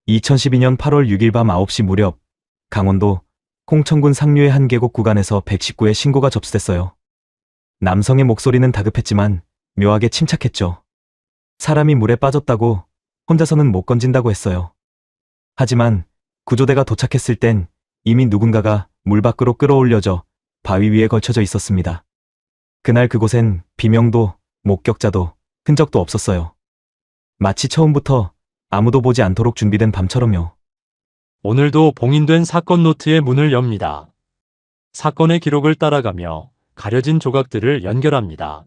2012년 8월 6일 밤 9시 무렵 강원도 홍천군 상류의 한 계곡 구간에서 119의 신고가 접수됐어요. 남성의 목소리는 다급했지만 묘하게 침착했죠. 사람이 물에 빠졌다고, 혼자서는 못 건진다고 했어요. 하지만 구조대가 도착했을 땐 이미 누군가가 물 밖으로 끌어올려져 바위 위에 걸쳐져 있었습니다. 그날 그곳엔 비명도, 목격자도, 흔적도 없었어요. 마치 처음부터 아무도 보지 않도록 준비된 밤처럼요. 오늘도 봉인된 사건 노트의 문을 엽니다. 사건의 기록을 따라가며 가려진 조각들을 연결합니다.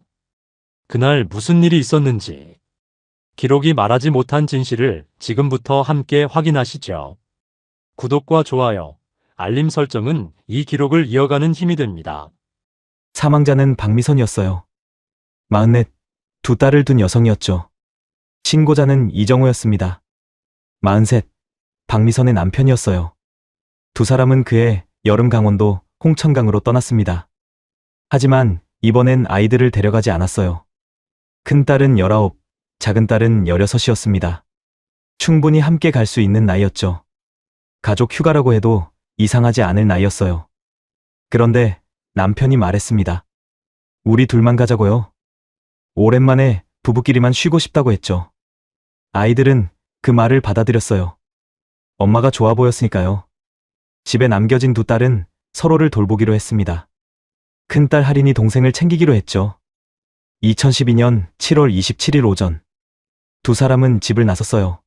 그날 무슨 일이 있었는지, 기록이 말하지 못한 진실을 지금부터 함께 확인하시죠. 구독과 좋아요, 알림 설정은 이 기록을 이어가는 힘이 됩니다. 사망자는 박미선이었어요. 44, 두 딸을 둔 여성이었죠. 신고자는 이정호였습니다. 43, 박미선의 남편이었어요. 두 사람은 그해 여름 강원도 홍천강으로 떠났습니다. 하지만 이번엔 아이들을 데려가지 않았어요. 큰 딸은 19, 작은 딸은 16이었습니다. 충분히 함께 갈 수 있는 나이였죠. 가족 휴가라고 해도 이상하지 않을 나이였어요. 그런데 남편이 말했습니다. 우리 둘만 가자고요. 오랜만에 부부끼리만 쉬고 싶다고 했죠. 아이들은 그 말을 받아들였어요. 엄마가 좋아 보였으니까요. 집에 남겨진 두 딸은 서로를 돌보기로 했습니다. 큰딸 할인이 동생을 챙기기로 했죠. 2012년 7월 27일 오전, 두 사람은 집을 나섰어요.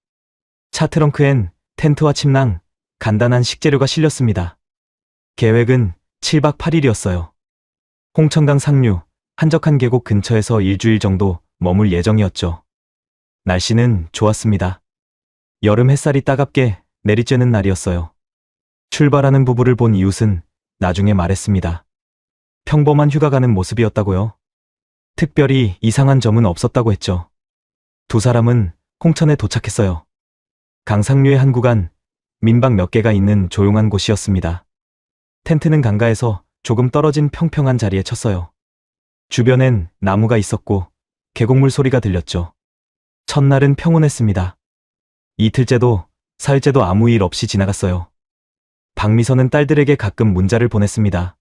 차 트렁크엔 텐트와 침낭, 간단한 식재료가 실렸습니다. 계획은 7박 8일이었어요. 홍천강 상류, 한적한 계곡 근처에서 일주일 정도 머물 예정이었죠. 날씨는 좋았습니다. 여름 햇살이 따갑게 내리쬐는 날이었어요. 출발하는 부부를 본 이웃은 나중에 말했습니다. 평범한 휴가 가는 모습이었다고요. 특별히 이상한 점은 없었다고 했죠. 두 사람은 홍천에 도착했어요. 강상류의 한 구간, 민박 몇 개가 있는 조용한 곳이었습니다. 텐트는 강가에서 조금 떨어진 평평한 자리에 쳤어요. 주변엔 나무가 있었고 계곡물 소리가 들렸죠. 첫날은 평온했습니다. 이틀째도 사흘째도 아무 일 없이 지나갔어요. 박미선은 딸들에게 가끔 문자를 보냈습니다.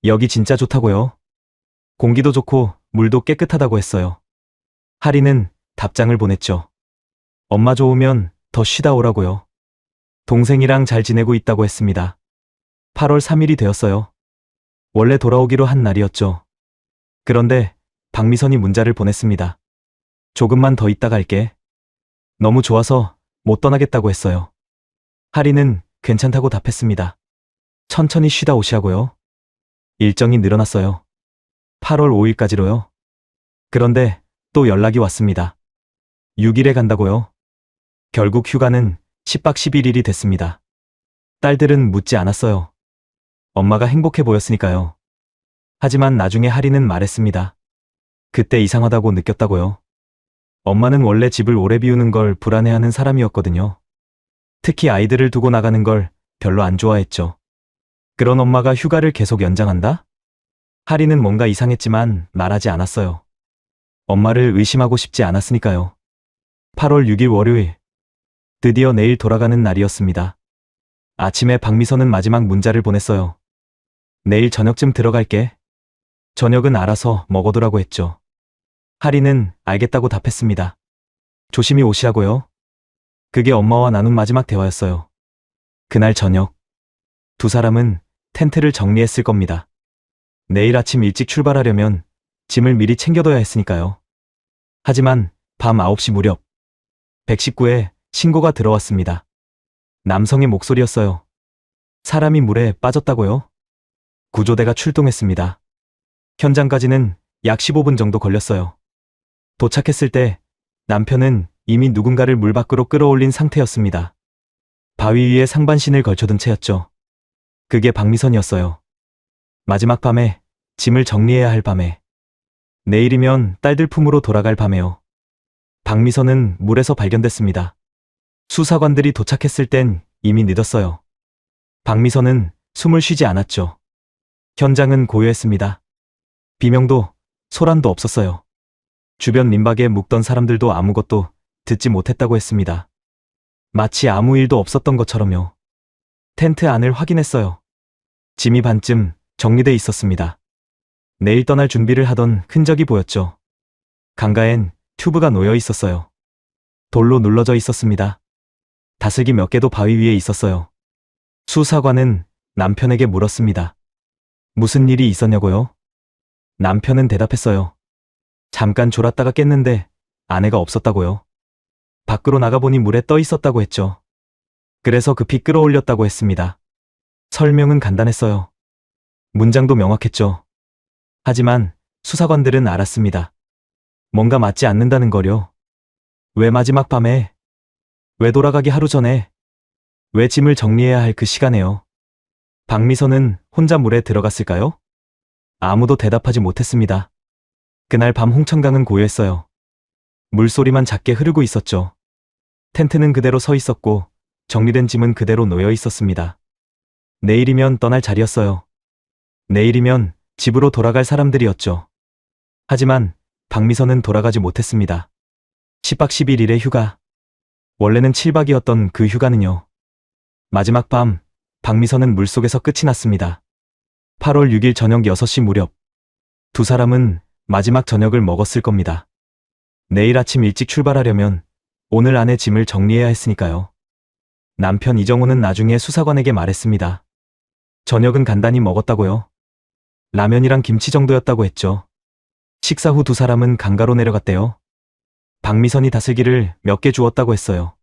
여기 진짜 좋다고요. 공기도 좋고 물도 깨끗하다고 했어요. 하리는 답장을 보냈죠. 엄마 좋으면 더 쉬다 오라고요. 동생이랑 잘 지내고 있다고 했습니다. 8월 3일이 되었어요. 원래 돌아오기로 한 날이었죠. 그런데 박미선이 문자를 보냈습니다. 조금만 더 있다 갈게. 너무 좋아서 못 떠나겠다고 했어요. 하리는 괜찮다고 답했습니다. 천천히 쉬다 오시라고요. 일정이 늘어났어요. 8월 5일까지로요. 그런데 또 연락이 왔습니다. 6일에 간다고요. 결국 휴가는 10박 11일이 됐습니다. 딸들은 묻지 않았어요. 엄마가 행복해 보였으니까요. 하지만 나중에 하리는 말했습니다. 그때 이상하다고 느꼈다고요. 엄마는 원래 집을 오래 비우는 걸 불안해하는 사람이었거든요. 특히 아이들을 두고 나가는 걸 별로 안 좋아했죠. 그런 엄마가 휴가를 계속 연장한다? 하리는 뭔가 이상했지만 말하지 않았어요. 엄마를 의심하고 싶지 않았으니까요. 8월 6일 월요일, 드디어 내일 돌아가는 날이었습니다. 아침에 박미선은 마지막 문자를 보냈어요. 내일 저녁쯤 들어갈게. 저녁은 알아서 먹어두라고 했죠. 하리는 알겠다고 답했습니다. 조심히 오시라고요. 그게 엄마와 나눈 마지막 대화였어요. 그날 저녁, 두 사람은 텐트를 정리했을 겁니다. 내일 아침 일찍 출발하려면 짐을 미리 챙겨둬야 했으니까요. 하지만 밤 9시 무렵, 119에 신고가 들어왔습니다. 남성의 목소리였어요. 사람이 물에 빠졌다고요? 구조대가 출동했습니다. 현장까지는 약 15분 정도 걸렸어요. 도착했을 때 남편은 이미 누군가를 물 밖으로 끌어올린 상태였습니다. 바위 위에 상반신을 걸쳐둔 채였죠. 그게 박미선이었어요. 마지막 밤에, 짐을 정리해야 할 밤에, 내일이면 딸들 품으로 돌아갈 밤에요. 박미선은 물에서 발견됐습니다. 수사관들이 도착했을 땐 이미 늦었어요. 박미선은 숨을 쉬지 않았죠. 현장은 고요했습니다. 비명도, 소란도 없었어요. 주변 민박에 묵던 사람들도 아무것도 듣지 못했다고 했습니다. 마치 아무 일도 없었던 것처럼요. 텐트 안을 확인했어요. 짐이 반쯤 정리돼 있었습니다. 내일 떠날 준비를 하던 흔적이 보였죠. 강가엔 튜브가 놓여 있었어요. 돌로 눌러져 있었습니다. 다슬기 몇 개도 바위 위에 있었어요. 수사관은 남편에게 물었습니다. 무슨 일이 있었냐고요? 남편은 대답했어요. 잠깐 졸았다가 깼는데 아내가 없었다고요. 밖으로 나가보니 물에 떠 있었다고 했죠. 그래서 급히 끌어올렸다고 했습니다. 설명은 간단했어요. 문장도 명확했죠. 하지만 수사관들은 알았습니다. 뭔가 맞지 않는다는 거요. 왜 마지막 밤에? 왜 돌아가기 하루 전에? 왜 짐을 정리해야 할 그 시간에요? 박미선은 혼자 물에 들어갔을까요? 아무도 대답하지 못했습니다. 그날 밤 홍천강은 고요했어요. 물소리만 작게 흐르고 있었죠. 텐트는 그대로 서 있었고 정리된 짐은 그대로 놓여 있었습니다. 내일이면 떠날 자리였어요. 내일이면 집으로 돌아갈 사람들이었죠. 하지만 박미선은 돌아가지 못했습니다. 10박 11일의 휴가. 원래는 7박이었던 그 휴가는요. 마지막 밤 박미선은 물속에서 끝이 났습니다. 8월 6일 저녁 6시 무렵 두 사람은 마지막 저녁을 먹었을 겁니다. 내일 아침 일찍 출발하려면 오늘 안에 짐을 정리해야 했으니까요. 남편 이정호는 나중에 수사관에게 말했습니다. 저녁은 간단히 먹었다고요. 라면이랑 김치 정도였다고 했죠. 식사 후 두 사람은 강가로 내려갔대요. 박미선이 다슬기를 몇 개 주었다고 했어요.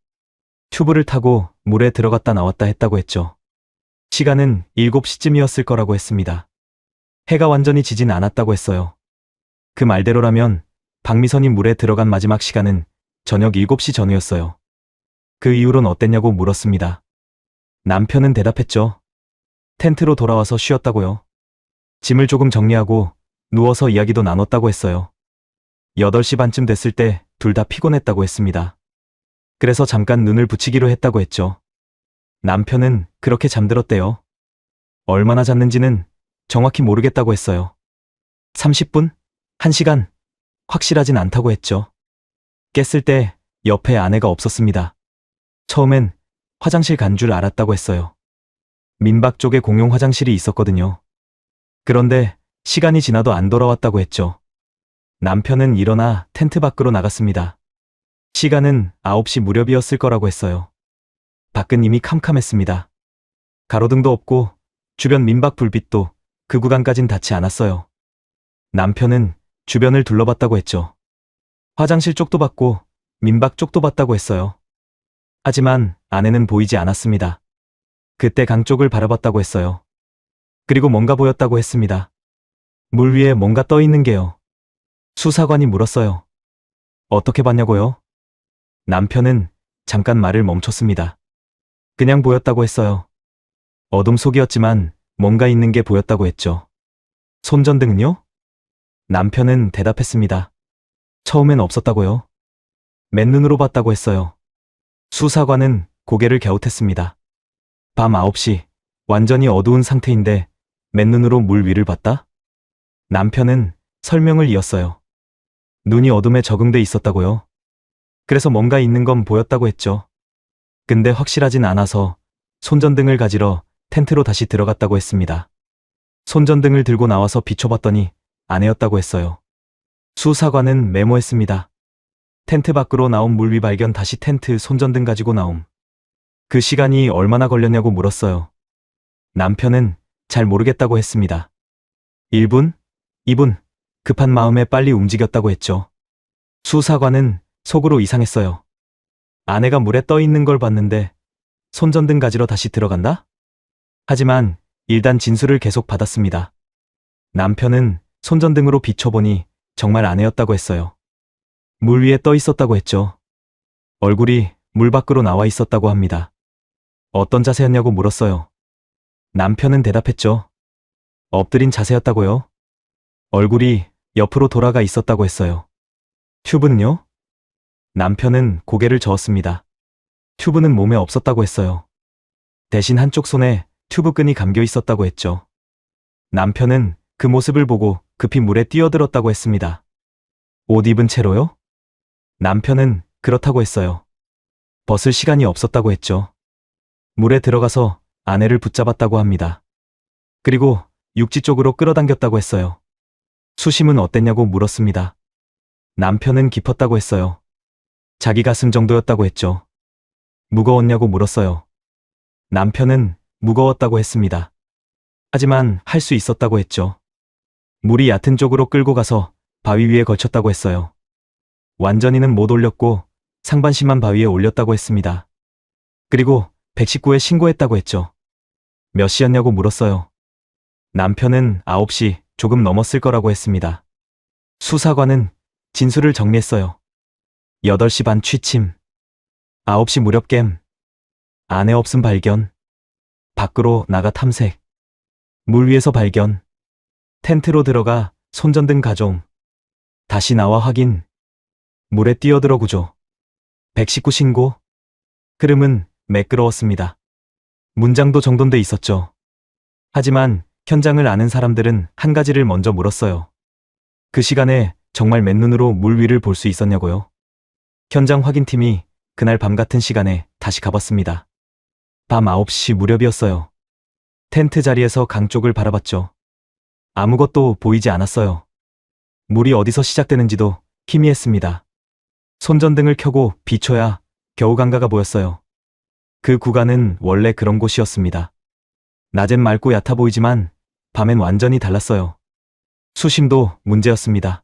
튜브를 타고 물에 들어갔다 나왔다 했다고 했죠. 시간은 7시쯤이었을 거라고 했습니다. 해가 완전히 지진 않았다고 했어요. 그 말대로라면 박미선이 물에 들어간 마지막 시간은 저녁 7시 전후였어요. 그 이후론 어땠냐고 물었습니다. 남편은 대답했죠. 텐트로 돌아와서 쉬었다고요. 짐을 조금 정리하고 누워서 이야기도 나눴다고 했어요. 8시 반쯤 됐을 때 둘 다 피곤했다고 했습니다. 그래서 잠깐 눈을 붙이기로 했다고 했죠. 남편은 그렇게 잠들었대요. 얼마나 잤는지는 정확히 모르겠다고 했어요. 30분? 1시간? 확실하진 않다고 했죠. 깼을 때 옆에 아내가 없었습니다. 처음엔 화장실 간 줄 알았다고 했어요. 민박 쪽에 공용 화장실이 있었거든요. 그런데 시간이 지나도 안 돌아왔다고 했죠. 남편은 일어나 텐트 밖으로 나갔습니다. 시간은 9시 무렵이었을 거라고 했어요. 밖은 이미 캄캄했습니다. 가로등도 없고 주변 민박 불빛도 그 구간까진 닿지 않았어요. 남편은 주변을 둘러봤다고 했죠. 화장실 쪽도 봤고 민박 쪽도 봤다고 했어요. 하지만 아내는 보이지 않았습니다. 그때 강 쪽을 바라봤다고 했어요. 그리고 뭔가 보였다고 했습니다. 물 위에 뭔가 떠 있는 게요. 수사관이 물었어요. 어떻게 봤냐고요? 남편은 잠깐 말을 멈췄습니다. 그냥 보였다고 했어요. 어둠 속이었지만 뭔가 있는 게 보였다고 했죠. 손전등은요? 남편은 대답했습니다. 처음엔 없었다고요. 맨눈으로 봤다고 했어요. 수사관은 고개를 갸웃했습니다. 밤 9시, 완전히 어두운 상태인데 맨눈으로 물 위를 봤다? 남편은 설명을 이었어요. 눈이 어둠에 적응돼 있었다고요. 그래서 뭔가 있는 건 보였다고 했죠. 근데 확실하진 않아서 손전등을 가지러 텐트로 다시 들어갔다고 했습니다. 손전등을 들고 나와서 비춰봤더니 아내였다고 했어요. 수사관은 메모했습니다. 텐트 밖으로 나온 물 위 발견 다시 텐트 손전등 가지고 나옴. 그 시간이 얼마나 걸렸냐고 물었어요. 남편은 잘 모르겠다고 했습니다. 1분? 2분? 급한 마음에 빨리 움직였다고 했죠. 수사관은 속으로 이상했어요. 아내가 물에 떠 있는 걸 봤는데 손전등 가지러 다시 들어간다? 하지만 일단 진술을 계속 받았습니다. 남편은 손전등으로 비춰보니 정말 아내였다고 했어요. 물 위에 떠 있었다고 했죠. 얼굴이 물 밖으로 나와 있었다고 합니다. 어떤 자세였냐고 물었어요. 남편은 대답했죠. 엎드린 자세였다고요. 얼굴이 옆으로 돌아가 있었다고 했어요. 튜브는요? 남편은 고개를 저었습니다. 튜브는 몸에 없었다고 했어요. 대신 한쪽 손에 튜브 끈이 감겨 있었다고 했죠. 남편은 그 모습을 보고 급히 물에 뛰어들었다고 했습니다. 옷 입은 채로요? 남편은 그렇다고 했어요. 벗을 시간이 없었다고 했죠. 물에 들어가서 아내를 붙잡았다고 합니다. 그리고 육지 쪽으로 끌어당겼다고 했어요. 수심은 어땠냐고 물었습니다. 남편은 깊었다고 했어요. 자기 가슴 정도였다고 했죠. 무거웠냐고 물었어요. 남편은 무거웠다고 했습니다. 하지만 할 수 있었다고 했죠. 물이 얕은 쪽으로 끌고 가서 바위 위에 걸쳤다고 했어요. 완전히는 못 올렸고 상반신만 바위에 올렸다고 했습니다. 그리고 119에 신고했다고 했죠. 몇 시였냐고 물었어요. 남편은 9시 조금 넘었을 거라고 했습니다. 수사관은 진술을 정리했어요. 8시 반 취침, 9시 무렵껜, 아내 없음 발견, 밖으로 나가 탐색, 물 위에서 발견, 텐트로 들어가 손전등 가종, 다시 나와 확인, 물에 뛰어들어 구조, 119 신고. 흐름은 매끄러웠습니다. 문장도 정돈돼 있었죠. 하지만 현장을 아는 사람들은 한 가지를 먼저 물었어요. 그 시간에 정말 맨눈으로 물 위를 볼 수 있었냐고요. 현장 확인팀이 그날 밤 같은 시간에 다시 가봤습니다. 밤 9시 무렵이었어요. 텐트 자리에서 강 쪽을 바라봤죠. 아무것도 보이지 않았어요. 물이 어디서 시작되는지도 희미했습니다. 손전등을 켜고 비춰야 겨우 강가가 보였어요. 그 구간은 원래 그런 곳이었습니다. 낮엔 맑고 얕아 보이지만 밤엔 완전히 달랐어요. 수심도 문제였습니다.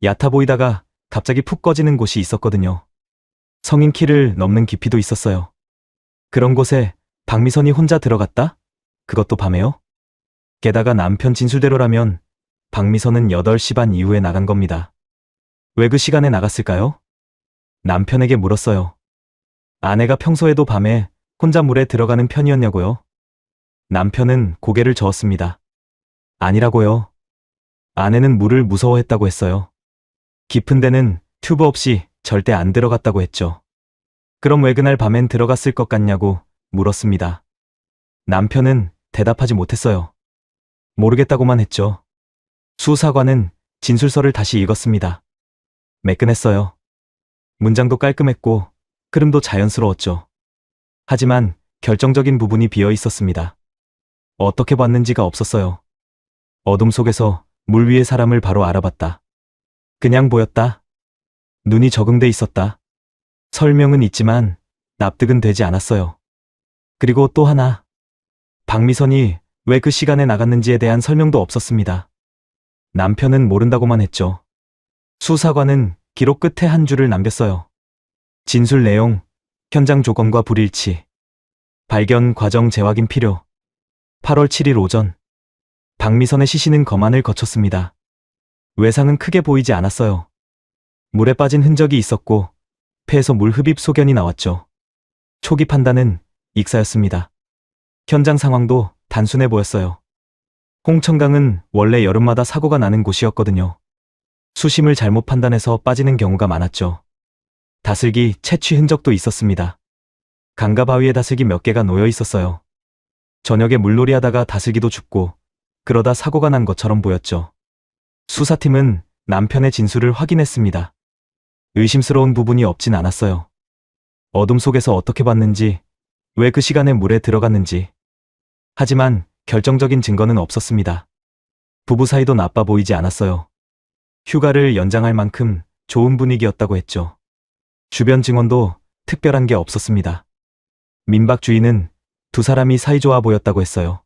얕아 보이다가 갑자기 푹 꺼지는 곳이 있었거든요. 성인 키를 넘는 깊이도 있었어요. 그런 곳에 박미선이 혼자 들어갔다? 그것도 밤에요? 게다가 남편 진술대로라면 박미선은 8시 반 이후에 나간 겁니다. 왜 그 시간에 나갔을까요? 남편에게 물었어요. 아내가 평소에도 밤에 혼자 물에 들어가는 편이었냐고요? 남편은 고개를 저었습니다. 아니라고요. 아내는 물을 무서워했다고 했어요. 깊은 데는 튜브 없이 절대 안 들어갔다고 했죠. 그럼 왜 그날 밤엔 들어갔을 것 같냐고 물었습니다. 남편은 대답하지 못했어요. 모르겠다고만 했죠. 수사관은 진술서를 다시 읽었습니다. 매끈했어요. 문장도 깔끔했고 흐름도 자연스러웠죠. 하지만 결정적인 부분이 비어 있었습니다. 어떻게 봤는지가 없었어요. 어둠 속에서 물 위의 사람을 바로 알아봤다. 그냥 보였다. 눈이 적응돼 있었다. 설명은 있지만 납득은 되지 않았어요. 그리고 또 하나. 박미선이 왜 그 시간에 나갔는지에 대한 설명도 없었습니다. 남편은 모른다고만 했죠. 수사관은 기록 끝에 한 줄을 남겼어요. 진술 내용, 현장 조건과 불일치. 발견 과정 재확인 필요. 8월 7일 오전. 박미선의 시신은 검안을 거쳤습니다. 외상은 크게 보이지 않았어요. 물에 빠진 흔적이 있었고 폐에서 물 흡입 소견이 나왔죠. 초기 판단은 익사였습니다. 현장 상황도 단순해 보였어요. 홍천강은 원래 여름마다 사고가 나는 곳이었거든요. 수심을 잘못 판단해서 빠지는 경우가 많았죠. 다슬기, 채취 흔적도 있었습니다. 강가 바위에 다슬기 몇 개가 놓여 있었어요. 저녁에 물놀이 하다가 다슬기도 죽고 그러다 사고가 난 것처럼 보였죠. 수사팀은 남편의 진술을 확인했습니다. 의심스러운 부분이 없진 않았어요. 어둠 속에서 어떻게 봤는지, 왜 그 시간에 물에 들어갔는지. 하지만 결정적인 증거는 없었습니다. 부부 사이도 나빠 보이지 않았어요. 휴가를 연장할 만큼 좋은 분위기였다고 했죠. 주변 증언도 특별한 게 없었습니다. 민박 주인은 두 사람이 사이좋아 보였다고 했어요.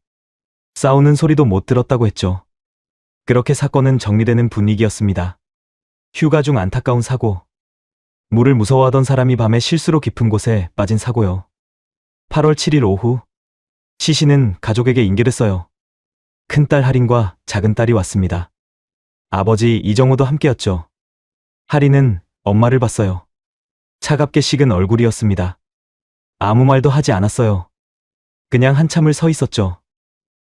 싸우는 소리도 못 들었다고 했죠. 그렇게 사건은 정리되는 분위기였습니다. 휴가 중 안타까운 사고. 물을 무서워하던 사람이 밤에 실수로 깊은 곳에 빠진 사고요. 8월 7일 오후. 시신은 가족에게 인계됐어요. 큰딸 할인과 작은딸이 왔습니다. 아버지 이정호도 함께였죠. 할인은 엄마를 봤어요. 차갑게 식은 얼굴이었습니다. 아무 말도 하지 않았어요. 그냥 한참을 서 있었죠.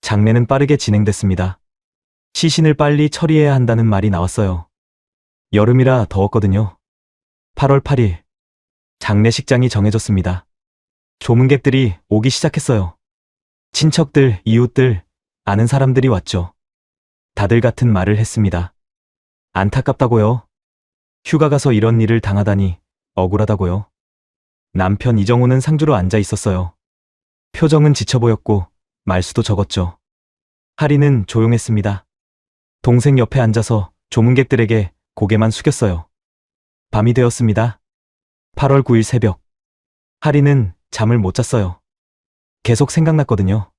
장례는 빠르게 진행됐습니다. 시신을 빨리 처리해야 한다는 말이 나왔어요. 여름이라 더웠거든요. 8월 8일. 장례식장이 정해졌습니다. 조문객들이 오기 시작했어요. 친척들, 이웃들, 아는 사람들이 왔죠. 다들 같은 말을 했습니다. 안타깝다고요. 휴가 가서 이런 일을 당하다니 억울하다고요. 남편 이정호는 상주로 앉아 있었어요. 표정은 지쳐 보였고 말수도 적었죠. 하리는 조용했습니다. 동생 옆에 앉아서 조문객들에게 고개만 숙였어요. 밤이 되었습니다. 8월 9일 새벽. 하리는 잠을 못 잤어요. 계속 생각났거든요.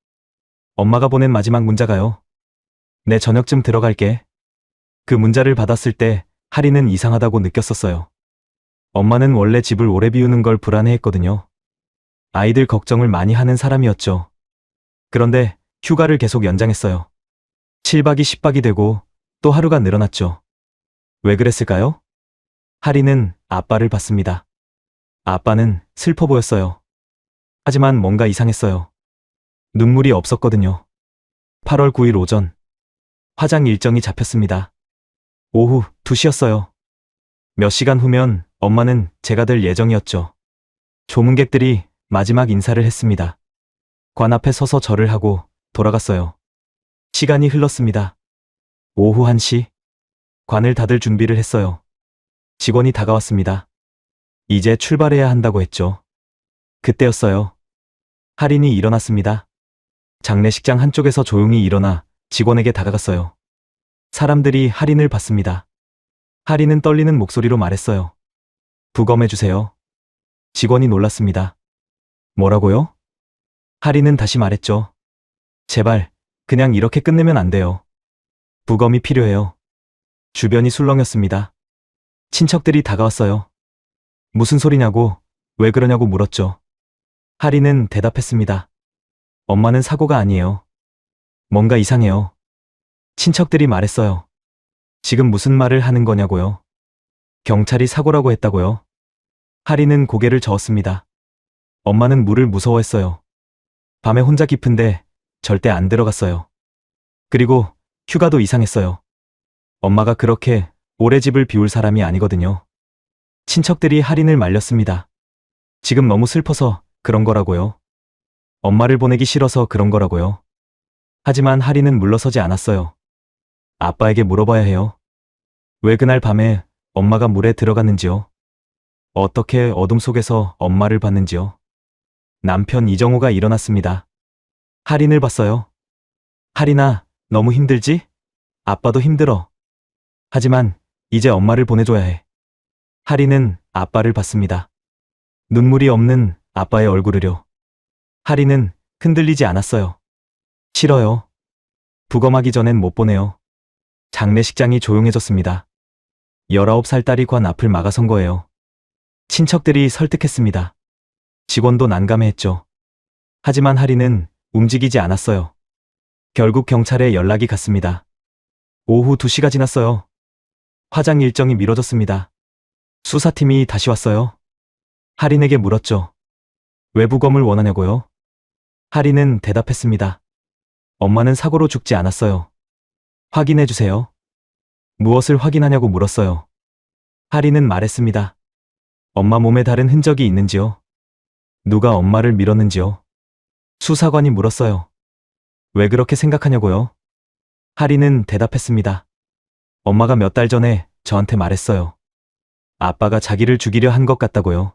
엄마가 보낸 마지막 문자가요. 내 저녁쯤 들어갈게. 그 문자를 받았을 때 하리는 이상하다고 느꼈었어요. 엄마는 원래 집을 오래 비우는 걸 불안해했거든요. 아이들 걱정을 많이 하는 사람이었죠. 그런데 휴가를 계속 연장했어요. 7박이 10박이 되고 또 하루가 늘어났죠. 왜 그랬을까요? 하리는 아빠를 봤습니다. 아빠는 슬퍼 보였어요. 하지만 뭔가 이상했어요. 눈물이 없었거든요. 8월 9일 오전. 화장 일정이 잡혔습니다. 오후 2시였어요. 몇 시간 후면 엄마는 제가 될 예정이었죠. 조문객들이 마지막 인사를 했습니다. 관 앞에 서서 절을 하고 돌아갔어요. 시간이 흘렀습니다. 오후 1시. 관을 닫을 준비를 했어요. 직원이 다가왔습니다. 이제 출발해야 한다고 했죠. 그때였어요. 할인이 일어났습니다. 장례식장 한쪽에서 조용히 일어나 직원에게 다가갔어요. 사람들이 할인을 봤습니다. 할인은 떨리는 목소리로 말했어요. 부검해주세요. 직원이 놀랐습니다. 뭐라고요? 할인은 다시 말했죠. 제발, 그냥 이렇게 끝내면 안 돼요. 부검이 필요해요. 주변이 술렁였습니다. 친척들이 다가왔어요. 무슨 소리냐고, 왜 그러냐고 물었죠. 할인은 대답했습니다. 엄마는 사고가 아니에요. 뭔가 이상해요. 친척들이 말했어요. 지금 무슨 말을 하는 거냐고요. 경찰이 사고라고 했다고요. 할인은 고개를 저었습니다. 엄마는 물을 무서워했어요. 밤에 혼자 깊은데 절대 안 들어갔어요. 그리고 휴가도 이상했어요. 엄마가 그렇게 오래 집을 비울 사람이 아니거든요. 친척들이 할인을 말렸습니다. 지금 너무 슬퍼서 그런 거라고요. 엄마를 보내기 싫어서 그런 거라고요. 하지만 할인은 물러서지 않았어요. 아빠에게 물어봐야 해요. 왜 그날 밤에 엄마가 물에 들어갔는지요? 어떻게 어둠 속에서 엄마를 봤는지요? 남편 이정호가 일어났습니다. 할인을 봤어요. 할인아, 너무 힘들지? 아빠도 힘들어. 하지만 이제 엄마를 보내줘야 해. 할인은 아빠를 봤습니다. 눈물이 없는 아빠의 얼굴을요. 할인은 흔들리지 않았어요. 싫어요. 부검하기 전엔 못 보내요. 장례식장이 조용해졌습니다. 19살 딸이 관 앞을 막아선 거예요. 친척들이 설득했습니다. 직원도 난감해했죠. 하지만 할인은 움직이지 않았어요. 결국 경찰에 연락이 갔습니다. 오후 2시가 지났어요. 화장 일정이 미뤄졌습니다. 수사팀이 다시 왔어요. 할인에게 물었죠. 왜 부검을 원하냐고요? 할인은 대답했습니다. 엄마는 사고로 죽지 않았어요. 확인해주세요. 무엇을 확인하냐고 물었어요. 할인은 말했습니다. 엄마 몸에 다른 흔적이 있는지요? 누가 엄마를 밀었는지요? 수사관이 물었어요. 왜 그렇게 생각하냐고요? 할인은 대답했습니다. 엄마가 몇 달 전에 저한테 말했어요. 아빠가 자기를 죽이려 한 것 같다고요.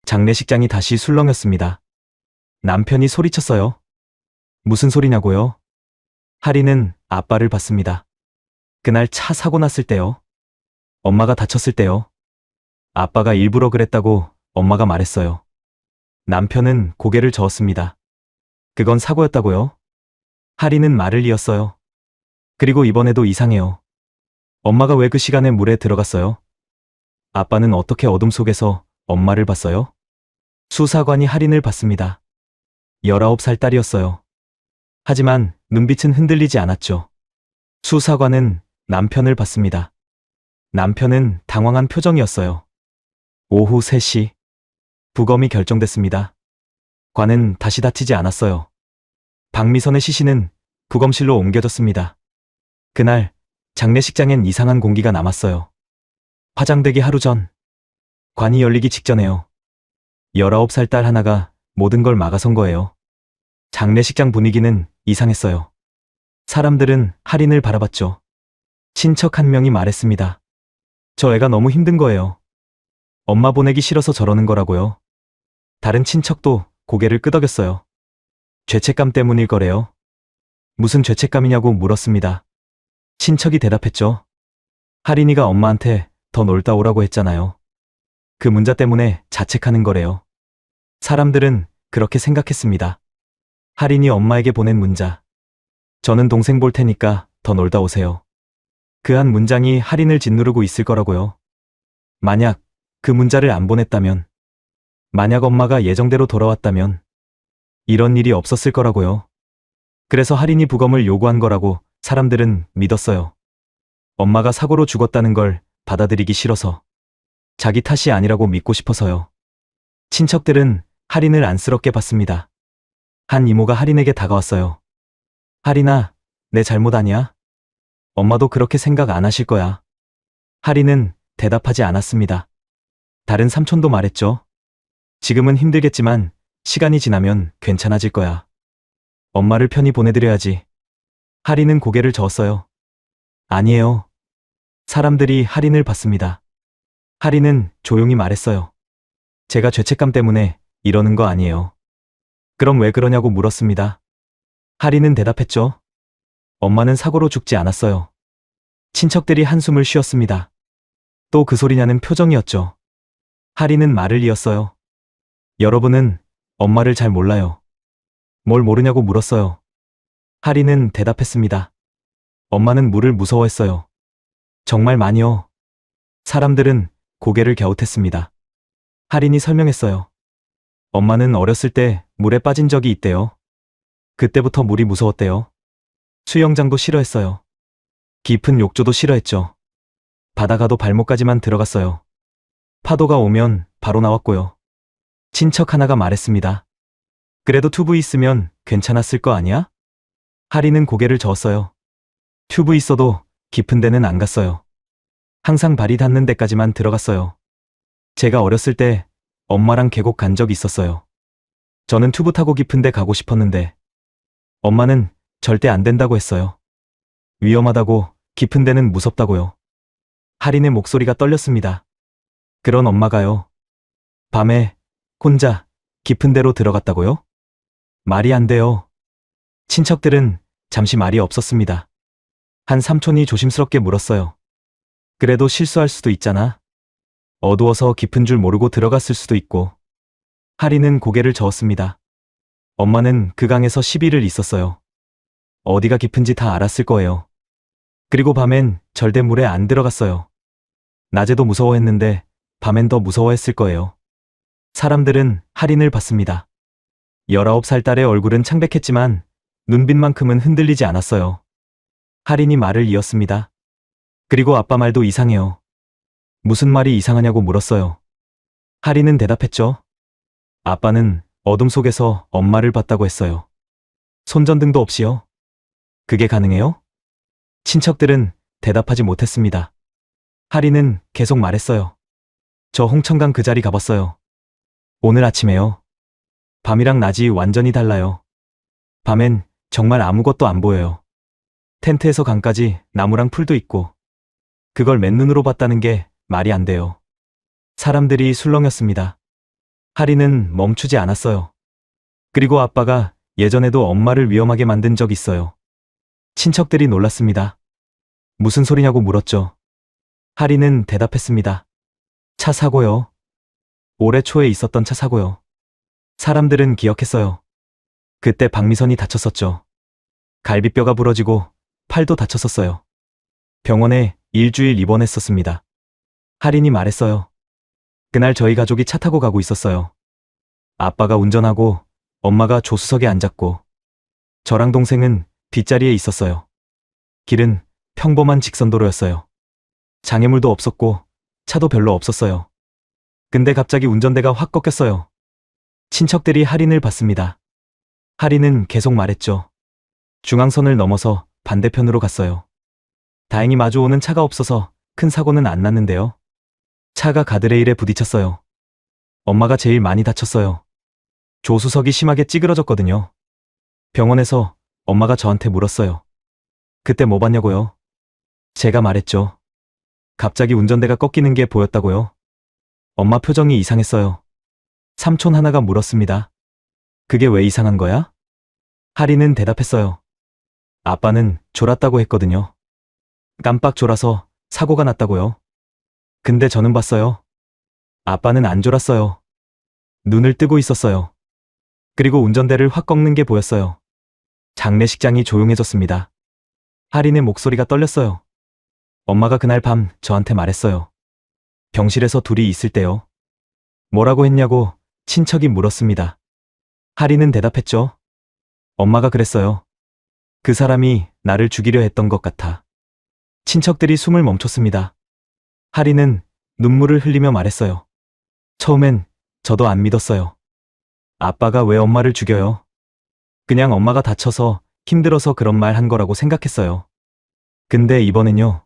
장례식장이 다시 술렁였습니다. 남편이 소리쳤어요. 무슨 소리냐고요? 할인은 아빠를 봤습니다. 그날 차 사고 났을 때요. 엄마가 다쳤을 때요. 아빠가 일부러 그랬다고 엄마가 말했어요. 남편은 고개를 저었습니다. 그건 사고였다고요? 할인은 말을 이었어요. 그리고 이번에도 이상해요. 엄마가 왜 그 시간에 물에 들어갔어요? 아빠는 어떻게 어둠 속에서 엄마를 봤어요? 수사관이 할인을 봤습니다. 19살 딸이었어요. 하지만 눈빛은 흔들리지 않았죠. 수사관은 남편을 봤습니다. 남편은 당황한 표정이었어요. 오후 3시. 부검이 결정됐습니다. 관은 다시 닫히지 않았어요. 박미선의 시신은 부검실로 옮겨졌습니다. 그날 장례식장엔 이상한 공기가 남았어요. 화장되기 하루 전. 관이 열리기 직전에요. 19살 딸 하나가 모든 걸 막아선 거예요. 장례식장 분위기는 이상했어요. 사람들은 할인을 바라봤죠. 친척 한 명이 말했습니다. 저 애가 너무 힘든 거예요. 엄마 보내기 싫어서 저러는 거라고요. 다른 친척도 고개를 끄덕였어요. 죄책감 때문일 거래요. 무슨 죄책감이냐고 물었습니다. 친척이 대답했죠. 할인이가 엄마한테 더 놀다 오라고 했잖아요. 그 문자 때문에 자책하는 거래요. 사람들은 그렇게 생각했습니다. 할인이 엄마에게 보낸 문자. 저는 동생 볼 테니까 더 놀다 오세요. 그 한 문장이 할인을 짓누르고 있을 거라고요. 만약 그 문자를 안 보냈다면, 만약 엄마가 예정대로 돌아왔다면 이런 일이 없었을 거라고요. 그래서 할인이 부검을 요구한 거라고 사람들은 믿었어요. 엄마가 사고로 죽었다는 걸 받아들이기 싫어서, 자기 탓이 아니라고 믿고 싶어서요. 친척들은 할인을 안쓰럽게 봤습니다. 한 이모가 할인에게 다가왔어요. 할인아, 내 잘못 아니야? 엄마도 그렇게 생각 안 하실 거야. 할인은 대답하지 않았습니다. 다른 삼촌도 말했죠. 지금은 힘들겠지만 시간이 지나면 괜찮아질 거야. 엄마를 편히 보내드려야지. 할인은 고개를 저었어요. 아니에요. 사람들이 할인을 봤습니다. 할인은 조용히 말했어요. 제가 죄책감 때문에 이러는 거 아니에요. 그럼 왜 그러냐고 물었습니다. 할인은 대답했죠. 엄마는 사고로 죽지 않았어요. 친척들이 한숨을 쉬었습니다. 또 그 소리냐는 표정이었죠. 할인은 말을 이었어요. 여러분은 엄마를 잘 몰라요. 뭘 모르냐고 물었어요. 할인은 대답했습니다. 엄마는 물을 무서워했어요. 정말 많이요. 사람들은 고개를 갸웃했습니다. 할인이 설명했어요. 엄마는 어렸을 때 물에 빠진 적이 있대요. 그때부터 물이 무서웠대요. 수영장도 싫어했어요. 깊은 욕조도 싫어했죠. 바다가도 발목까지만 들어갔어요. 파도가 오면 바로 나왔고요. 친척 하나가 말했습니다. 그래도 튜브 있으면 괜찮았을 거 아니야? 할인은 고개를 저었어요. 튜브 있어도 깊은 데는 안 갔어요. 항상 발이 닿는 데까지만 들어갔어요. 제가 어렸을 때 엄마랑 계곡 간 적 있었어요. 저는 튜브 타고 깊은 데 가고 싶었는데 엄마는 절대 안 된다고 했어요. 위험하다고, 깊은 데는 무섭다고요. 할인의 목소리가 떨렸습니다. 그런 엄마가요. 밤에 혼자 깊은 데로 들어갔다고요? 말이 안 돼요. 친척들은 잠시 말이 없었습니다. 한 삼촌이 조심스럽게 물었어요. 그래도 실수할 수도 있잖아. 어두워서 깊은 줄 모르고 들어갔을 수도 있고. 할인은 고개를 저었습니다. 엄마는 그 강에서 10일을 있었어요. 어디가 깊은지 다 알았을 거예요. 그리고 밤엔 절대 물에 안 들어갔어요. 낮에도 무서워했는데 밤엔 더 무서워했을 거예요. 사람들은 할인을 봤습니다. 19살 딸의 얼굴은 창백했지만 눈빛만큼은 흔들리지 않았어요. 할인이 말을 이었습니다. 그리고 아빠 말도 이상해요. 무슨 말이 이상하냐고 물었어요. 할인은 대답했죠. 아빠는 어둠 속에서 엄마를 봤다고 했어요. 손전등도 없이요. 그게 가능해요? 친척들은 대답하지 못했습니다. 할인은 계속 말했어요. 저 홍천강 그 자리 가봤어요. 오늘 아침에요. 밤이랑 낮이 완전히 달라요. 밤엔 정말 아무것도 안 보여요. 텐트에서 강까지 나무랑 풀도 있고 그걸 맨눈으로 봤다는 게 말이 안 돼요. 사람들이 술렁였습니다. 할인은 멈추지 않았어요. 그리고 아빠가 예전에도 엄마를 위험하게 만든 적 있어요. 친척들이 놀랐습니다. 무슨 소리냐고 물었죠. 할인은 대답했습니다. 차 사고요. 올해 초에 있었던 차 사고요. 사람들은 기억했어요. 그때 박미선이 다쳤었죠. 갈비뼈가 부러지고 팔도 다쳤었어요. 병원에 일주일 입원했었습니다. 할인이 말했어요. 그날 저희 가족이 차 타고 가고 있었어요. 아빠가 운전하고 엄마가 조수석에 앉았고 저랑 동생은 뒷자리에 있었어요. 길은 평범한 직선도로였어요. 장애물도 없었고 차도 별로 없었어요. 근데 갑자기 운전대가 확 꺾였어요. 친척들이 할인을 봤습니다. 할인은 계속 말했죠. 중앙선을 넘어서 반대편으로 갔어요. 다행히 마주오는 차가 없어서 큰 사고는 안 났는데요. 차가 가드레일에 부딪혔어요. 엄마가 제일 많이 다쳤어요. 조수석이 심하게 찌그러졌거든요. 병원에서 엄마가 저한테 물었어요. 그때 뭐 봤냐고요? 제가 말했죠. 갑자기 운전대가 꺾이는 게 보였다고요. 엄마 표정이 이상했어요. 삼촌 하나가 물었습니다. 그게 왜 이상한 거야? 하리는 대답했어요. 아빠는 졸았다고 했거든요. 깜빡 졸아서 사고가 났다고요. 근데 저는 봤어요. 아빠는 안 졸았어요. 눈을 뜨고 있었어요. 그리고 운전대를 확 꺾는 게 보였어요. 장례식장이 조용해졌습니다. 하린의 목소리가 떨렸어요. 엄마가 그날 밤 저한테 말했어요. 병실에서 둘이 있을 때요. 뭐라고 했냐고 친척이 물었습니다. 하린은 대답했죠. 엄마가 그랬어요. 그 사람이 나를 죽이려 했던 것 같아. 친척들이 숨을 멈췄습니다. 하린은 눈물을 흘리며 말했어요. 처음엔 저도 안 믿었어요. 아빠가 왜 엄마를 죽여요? 그냥 엄마가 다쳐서 힘들어서 그런 말 한 거라고 생각했어요. 근데 이번엔요.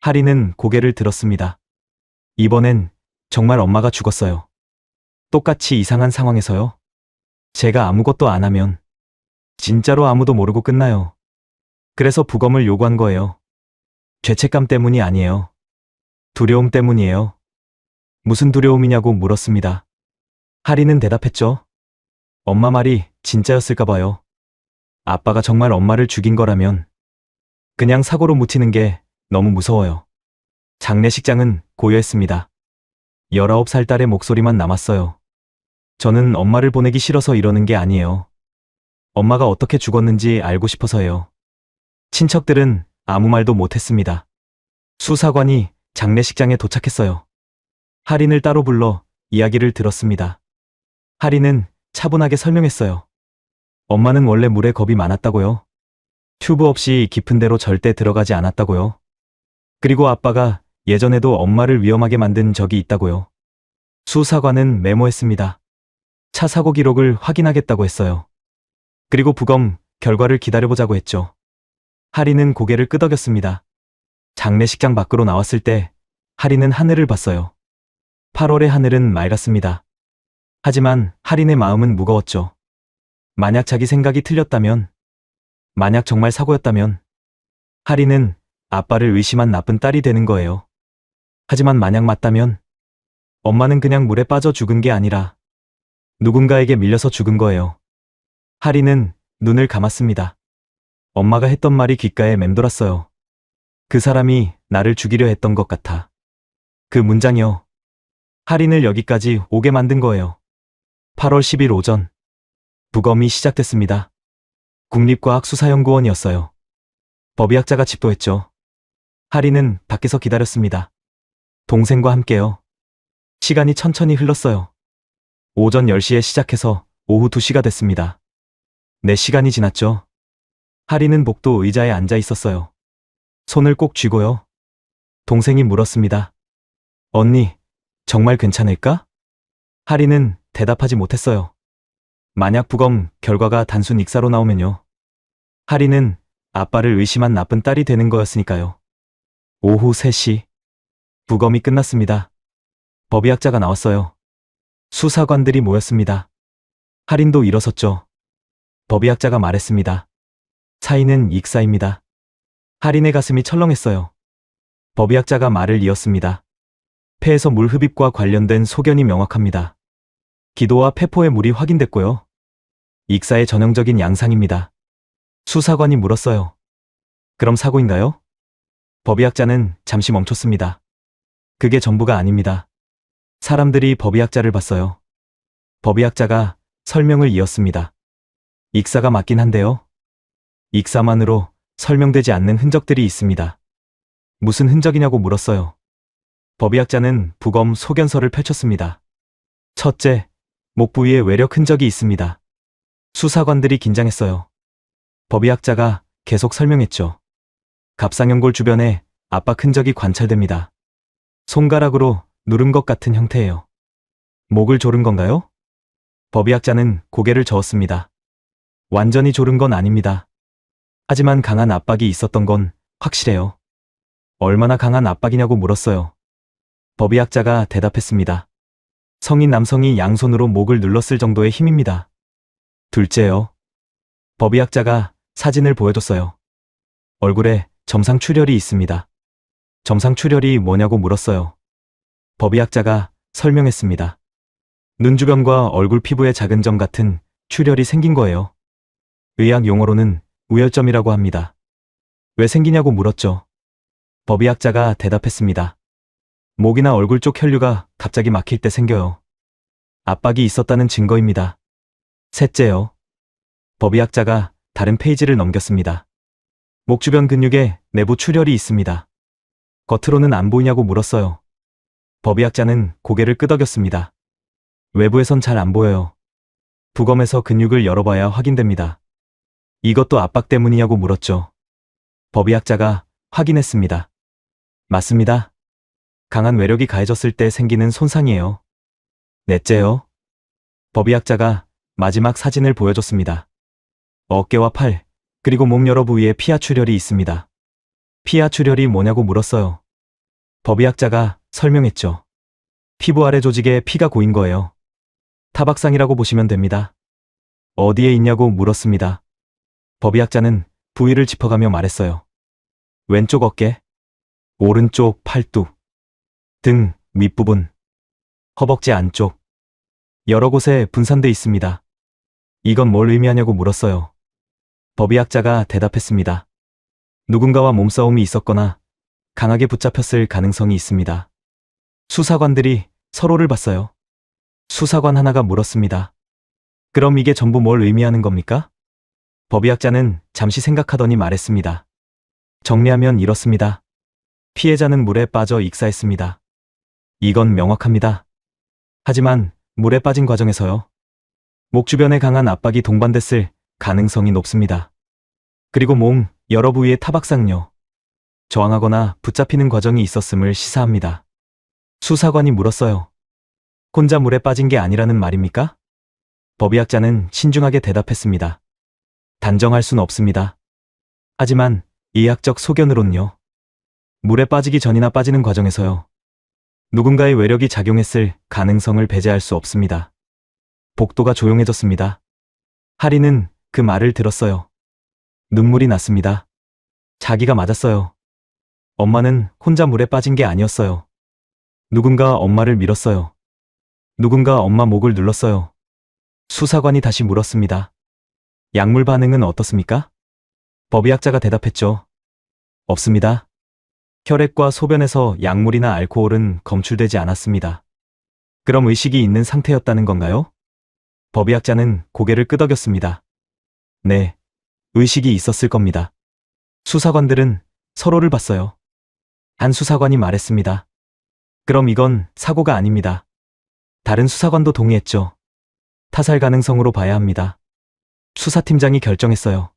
하린은 고개를 들었습니다. 이번엔 정말 엄마가 죽었어요. 똑같이 이상한 상황에서요. 제가 아무것도 안 하면 진짜로 아무도 모르고 끝나요. 그래서 부검을 요구한 거예요. 죄책감 때문이 아니에요. 두려움 때문이에요. 무슨 두려움이냐고 물었습니다. 하린은 대답했죠. 엄마 말이 진짜였을까 봐요. 아빠가 정말 엄마를 죽인 거라면 그냥 사고로 묻히는 게 너무 무서워요. 장례식장은 고요했습니다. 19살 딸의 목소리만 남았어요. 저는 엄마를 보내기 싫어서 이러는 게 아니에요. 엄마가 어떻게 죽었는지 알고 싶어서요. 친척들은 아무 말도 못했습니다. 수사관이 장례식장에 도착했어요. 하린을 따로 불러 이야기를 들었습니다. 하린은 차분하게 설명했어요. 엄마는 원래 물에 겁이 많았다고요. 튜브 없이 깊은 데로 절대 들어가지 않았다고요. 그리고 아빠가 예전에도 엄마를 위험하게 만든 적이 있다고요. 수사관은 메모했습니다. 차 사고 기록을 확인하겠다고 했어요. 그리고 부검 결과를 기다려보자고 했죠. 하린은 고개를 끄덕였습니다. 장례식장 밖으로 나왔을 때 하린은 하늘을 봤어요. 8월의 하늘은 맑았습니다. 하지만 하린의 마음은 무거웠죠. 만약 자기 생각이 틀렸다면, 만약 정말 사고였다면, 하린은 아빠를 의심한 나쁜 딸이 되는 거예요. 하지만 만약 맞다면, 엄마는 그냥 물에 빠져 죽은 게 아니라 누군가에게 밀려서 죽은 거예요. 하린은 눈을 감았습니다. 엄마가 했던 말이 귓가에 맴돌았어요. 그 사람이 나를 죽이려 했던 것 같아. 그 문장이요. 하린을 여기까지 오게 만든 거예요. 8월 10일 오전. 부검이 시작됐습니다. 국립과학수사연구원이었어요. 법의학자가 집도했죠. 하린은 밖에서 기다렸습니다. 동생과 함께요. 시간이 천천히 흘렀어요. 오전 10시에 시작해서 오후 2시가 됐습니다. 4시간이 지났죠. 하린은 복도 의자에 앉아 있었어요. 손을 꼭 쥐고요. 동생이 물었습니다. 언니, 정말 괜찮을까? 하린은 대답하지 못했어요. 만약 부검 결과가 단순 익사로 나오면요. 하린은 아빠를 의심한 나쁜 딸이 되는 거였으니까요. 오후 3시. 부검이 끝났습니다. 법의학자가 나왔어요. 수사관들이 모였습니다. 하린도 일어섰죠. 법의학자가 말했습니다. 사인은 익사입니다. 하린의 가슴이 철렁했어요. 법의학자가 말을 이었습니다. 폐에서 물 흡입과 관련된 소견이 명확합니다. 기도와 폐포의 물이 확인됐고요. 익사의 전형적인 양상입니다. 수사관이 물었어요. 그럼 사고인가요? 법의학자는 잠시 멈췄습니다. 그게 전부가 아닙니다. 사람들이 법의학자를 봤어요. 법의학자가 설명을 이었습니다. 익사가 맞긴 한데요. 익사만으로 설명되지 않는 흔적들이 있습니다. 무슨 흔적이냐고 물었어요. 법의학자는 부검 소견서를 펼쳤습니다. 첫째, 목 부위에 외력 흔적이 있습니다. 수사관들이 긴장했어요. 법의학자가 계속 설명했죠. 갑상연골 주변에 압박 흔적이 관찰됩니다. 손가락으로 누른 것 같은 형태예요. 목을 조른 건가요? 법의학자는 고개를 저었습니다. 완전히 조른 건 아닙니다. 하지만 강한 압박이 있었던 건 확실해요. 얼마나 강한 압박이냐고 물었어요. 법의학자가 대답했습니다. 성인 남성이 양손으로 목을 눌렀을 정도의 힘입니다. 둘째요. 법의학자가 사진을 보여줬어요. 얼굴에 점상 출혈이 있습니다. 점상 출혈이 뭐냐고 물었어요. 법의학자가 설명했습니다. 눈 주변과 얼굴 피부에 작은 점 같은 출혈이 생긴 거예요. 의학 용어로는 우열점이라고 합니다. 왜 생기냐고 물었죠. 법의학자가 대답했습니다. 목이나 얼굴 쪽 혈류가 갑자기 막힐 때 생겨요. 압박이 있었다는 증거입니다. 셋째요. 법의학자가 다른 페이지를 넘겼습니다. 목 주변 근육에 내부 출혈이 있습니다. 겉으로는 안 보이냐고 물었어요. 법의학자는 고개를 끄덕였습니다. 외부에선 잘 안 보여요. 부검해서 근육을 열어봐야 확인됩니다. 이것도 압박 때문이냐고 물었죠. 법의학자가 확인했습니다. 맞습니다. 강한 외력이 가해졌을 때 생기는 손상이에요. 넷째요. 법의학자가 마지막 사진을 보여줬습니다. 어깨와 팔, 그리고 몸 여러 부위에 피하 출혈이 있습니다. 피하 출혈이 뭐냐고 물었어요. 법의학자가 설명했죠. 피부 아래 조직에 피가 고인 거예요. 타박상이라고 보시면 됩니다. 어디에 있냐고 물었습니다. 법의학자는 부위를 짚어가며 말했어요. 왼쪽 어깨, 오른쪽 팔뚝, 등 밑부분, 허벅지 안쪽, 여러 곳에 분산돼 있습니다. 이건 뭘 의미하냐고 물었어요. 법의학자가 대답했습니다. 누군가와 몸싸움이 있었거나 강하게 붙잡혔을 가능성이 있습니다. 수사관들이 서로를 봤어요. 수사관 하나가 물었습니다. 그럼 이게 전부 뭘 의미하는 겁니까? 법의학자는 잠시 생각하더니 말했습니다. 정리하면 이렇습니다. 피해자는 물에 빠져 익사했습니다. 이건 명확합니다. 하지만 물에 빠진 과정에서요. 목 주변에 강한 압박이 동반됐을 가능성이 높습니다. 그리고 몸 여러 부위의 타박상요. 저항하거나 붙잡히는 과정이 있었음을 시사합니다. 수사관이 물었어요. 혼자 물에 빠진 게 아니라는 말입니까? 법의학자는 신중하게 대답했습니다. 단정할 순 없습니다. 하지만 의학적 소견으론요. 물에 빠지기 전이나 빠지는 과정에서요. 누군가의 외력이 작용했을 가능성을 배제할 수 없습니다. 복도가 조용해졌습니다. 하리는 그 말을 들었어요. 눈물이 났습니다. 자기가 맞았어요. 엄마는 혼자 물에 빠진 게 아니었어요. 누군가 엄마를 밀었어요. 누군가 엄마 목을 눌렀어요. 수사관이 다시 물었습니다. 약물 반응은 어떻습니까? 법의학자가 대답했죠. 없습니다. 혈액과 소변에서 약물이나 알코올은 검출되지 않았습니다. 그럼 의식이 있는 상태였다는 건가요? 법의학자는 고개를 끄덕였습니다. 네, 의식이 있었을 겁니다. 수사관들은 서로를 봤어요. 한 수사관이 말했습니다. 그럼 이건 사고가 아닙니다. 다른 수사관도 동의했죠. 타살 가능성으로 봐야 합니다. 수사팀장이 결정했어요.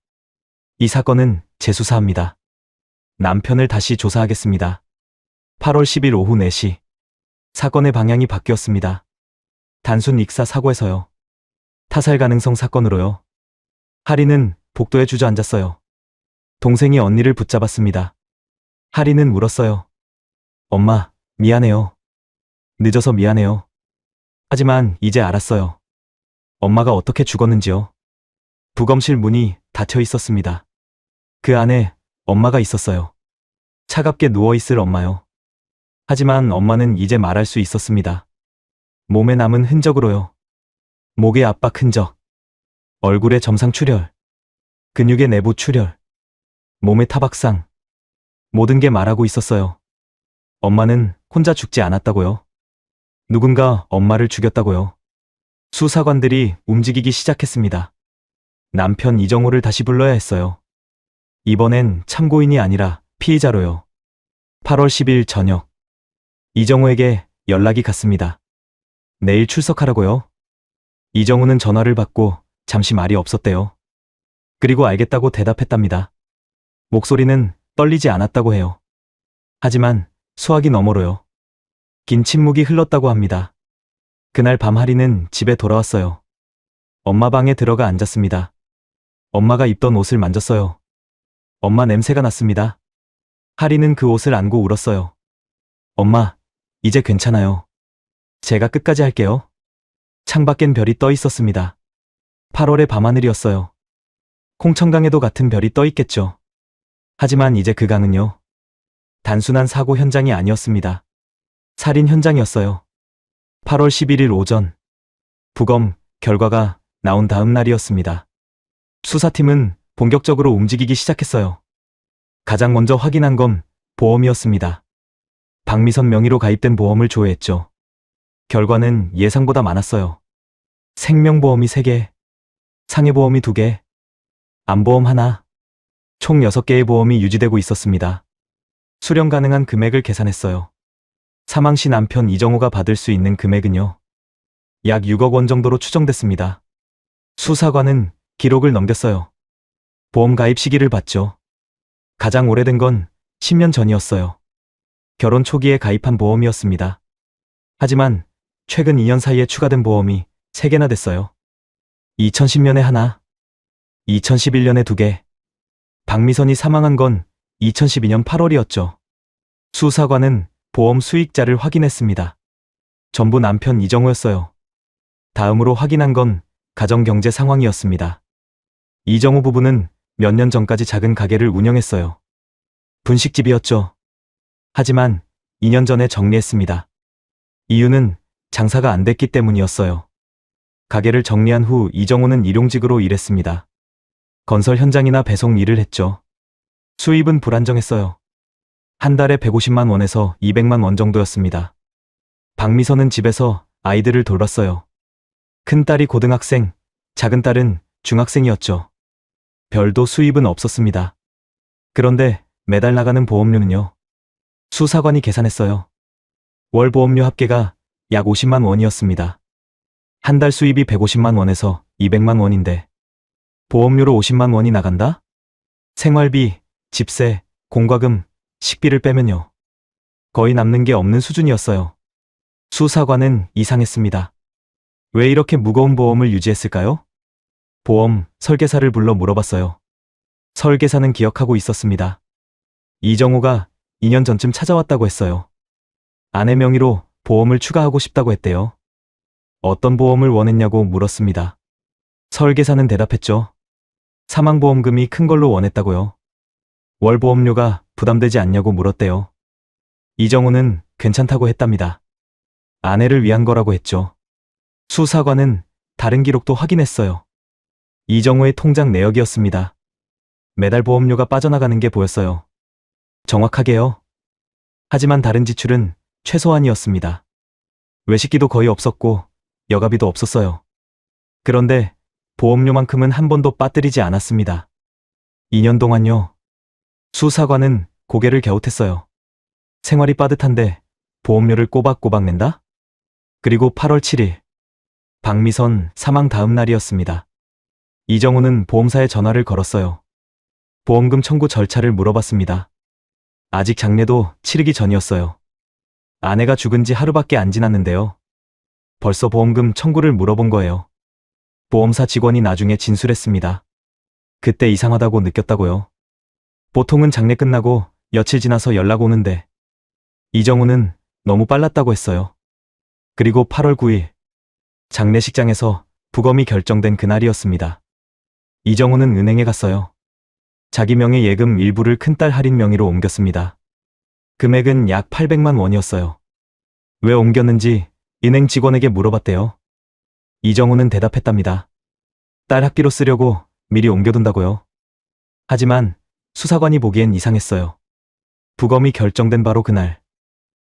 이 사건은 재수사합니다. 남편을 다시 조사하겠습니다. 8월 10일 오후 4시. 사건의 방향이 바뀌었습니다. 단순 익사 사고에서요. 타살 가능성 사건으로요. 하리는 복도에 주저앉았어요. 동생이 언니를 붙잡았습니다. 하리는 물었어요. 엄마, 미안해요. 늦어서 미안해요. 하지만 이제 알았어요. 엄마가 어떻게 죽었는지요. 부검실 문이 닫혀 있었습니다. 그 안에 엄마가 있었어요. 차갑게 누워있을 엄마요. 하지만 엄마는 이제 말할 수 있었습니다. 몸에 남은 흔적으로요. 목의 압박 흔적, 얼굴의 점상 출혈, 근육의 내부 출혈, 몸의 타박상, 모든 게 말하고 있었어요. 엄마는 혼자 죽지 않았다고요. 누군가 엄마를 죽였다고요. 수사관들이 움직이기 시작했습니다. 남편 이정호를 다시 불러야 했어요. 이번엔 참고인이 아니라 피의자로요. 8월 10일 저녁. 이정호에게 연락이 갔습니다. 내일 출석하라고요. 이정호는 전화를 받고 잠시 말이 없었대요. 그리고 알겠다고 대답했답니다. 목소리는 떨리지 않았다고 해요. 하지만 수화기 너머로요. 긴 침묵이 흘렀다고 합니다. 그날 밤 하리는 집에 돌아왔어요. 엄마 방에 들어가 앉았습니다. 엄마가 입던 옷을 만졌어요. 엄마 냄새가 났습니다. 하리는 그 옷을 안고 울었어요. 엄마, 이제 괜찮아요. 제가 끝까지 할게요. 창밖엔 별이 떠 있었습니다. 8월의 밤하늘이었어요. 홍천강에도 같은 별이 떠 있겠죠. 하지만 이제 그 강은요. 단순한 사고 현장이 아니었습니다. 살인 현장이었어요. 8월 11일 오전, 부검 결과가 나온 다음 날이었습니다. 수사팀은 본격적으로 움직이기 시작했어요. 가장 먼저 확인한 건 보험이었습니다. 박미선 명의로 가입된 보험을 조회했죠. 결과는 예상보다 많았어요. 생명보험이 3개, 상해보험이 2개, 암보험 1, 총 6개의 보험이 유지되고 있었습니다. 수령 가능한 금액을 계산했어요. 사망 시 남편 이정호가 받을 수 있는 금액은요, 약 6억 원 정도로 추정됐습니다. 수사관은 기록을 넘겼어요. 보험 가입 시기를 봤죠. 가장 오래된 건 10년 전이었어요. 결혼 초기에 가입한 보험이었습니다. 하지만 최근 2년 사이에 추가된 보험이 3개나 됐어요. 2010년에 하나, 2011년에 2개. 박미선이 사망한 건 2012년 8월이었죠. 수사관은 보험 수익자를 확인했습니다. 전부 남편 이정호였어요. 다음으로 확인한 건 가정경제 상황이었습니다. 이정호 부부는 몇 년 전까지 작은 가게를 운영했어요. 분식집이었죠. 하지만 2년 전에 정리했습니다. 이유는 장사가 안 됐기 때문이었어요. 가게를 정리한 후 이정호는 일용직으로 일했습니다. 건설 현장이나 배송 일을 했죠. 수입은 불안정했어요. 한 달에 150만 원에서 200만 원 정도였습니다. 박미선은 집에서 아이들을 돌봤어요. 큰딸이 고등학생, 작은 딸은 중학생이었죠. 별도 수입은 없었습니다. 그런데 매달 나가는 보험료는요. 수사관이 계산했어요. 월 보험료 합계가 약 50만 원이었습니다. 한 달 수입이 150만 원에서 200만 원인데 보험료로 50만 원이 나간다? 생활비, 집세, 공과금, 식비를 빼면요. 거의 남는 게 없는 수준이었어요. 수사관은 이상했습니다. 왜 이렇게 무거운 보험을 유지했을까요? 보험 설계사를 불러 물어봤어요. 설계사는 기억하고 있었습니다. 이정호가 2년 전쯤 찾아왔다고 했어요. 아내 명의로 보험을 추가하고 싶다고 했대요. 어떤 보험을 원했냐고 물었습니다. 설계사는 대답했죠. 사망보험금이 큰 걸로 원했다고요. 월 보험료가 부담되지 않냐고 물었대요. 이정호는 괜찮다고 했답니다. 아내를 위한 거라고 했죠. 수사관은 다른 기록도 확인했어요. 이정호의 통장 내역이었습니다. 매달 보험료가 빠져나가는 게 보였어요. 정확하게요. 하지만 다른 지출은 최소한이었습니다. 외식비도 거의 없었고 여가비도 없었어요. 그런데 보험료만큼은 한 번도 빠뜨리지 않았습니다. 2년 동안요. 수사관은 고개를 갸웃했어요. 생활이 빠듯한데 보험료를 꼬박꼬박 낸다? 그리고 8월 7일 박미선 사망 다음 날이었습니다. 이정호는 보험사에 전화를 걸었어요. 보험금 청구 절차를 물어봤습니다. 아직 장례도 치르기 전이었어요. 아내가 죽은 지 하루밖에 안 지났는데요. 벌써 보험금 청구를 물어본 거예요. 보험사 직원이 나중에 진술했습니다. 그때 이상하다고 느꼈다고요. 보통은 장례 끝나고 며칠 지나서 연락 오는데 이정호는 너무 빨랐다고 했어요. 그리고 8월 9일 장례식장에서 부검이 결정된 그날이었습니다. 이정호는 은행에 갔어요. 자기 명의 예금 일부를 큰딸 할인 명의로 옮겼습니다. 금액은 약 800만 원이었어요. 왜 옮겼는지 은행 직원에게 물어봤대요. 이정호는 대답했답니다. 딸 학비로 쓰려고 미리 옮겨둔다고요. 하지만 수사관이 보기엔 이상했어요. 부검이 결정된 바로 그날,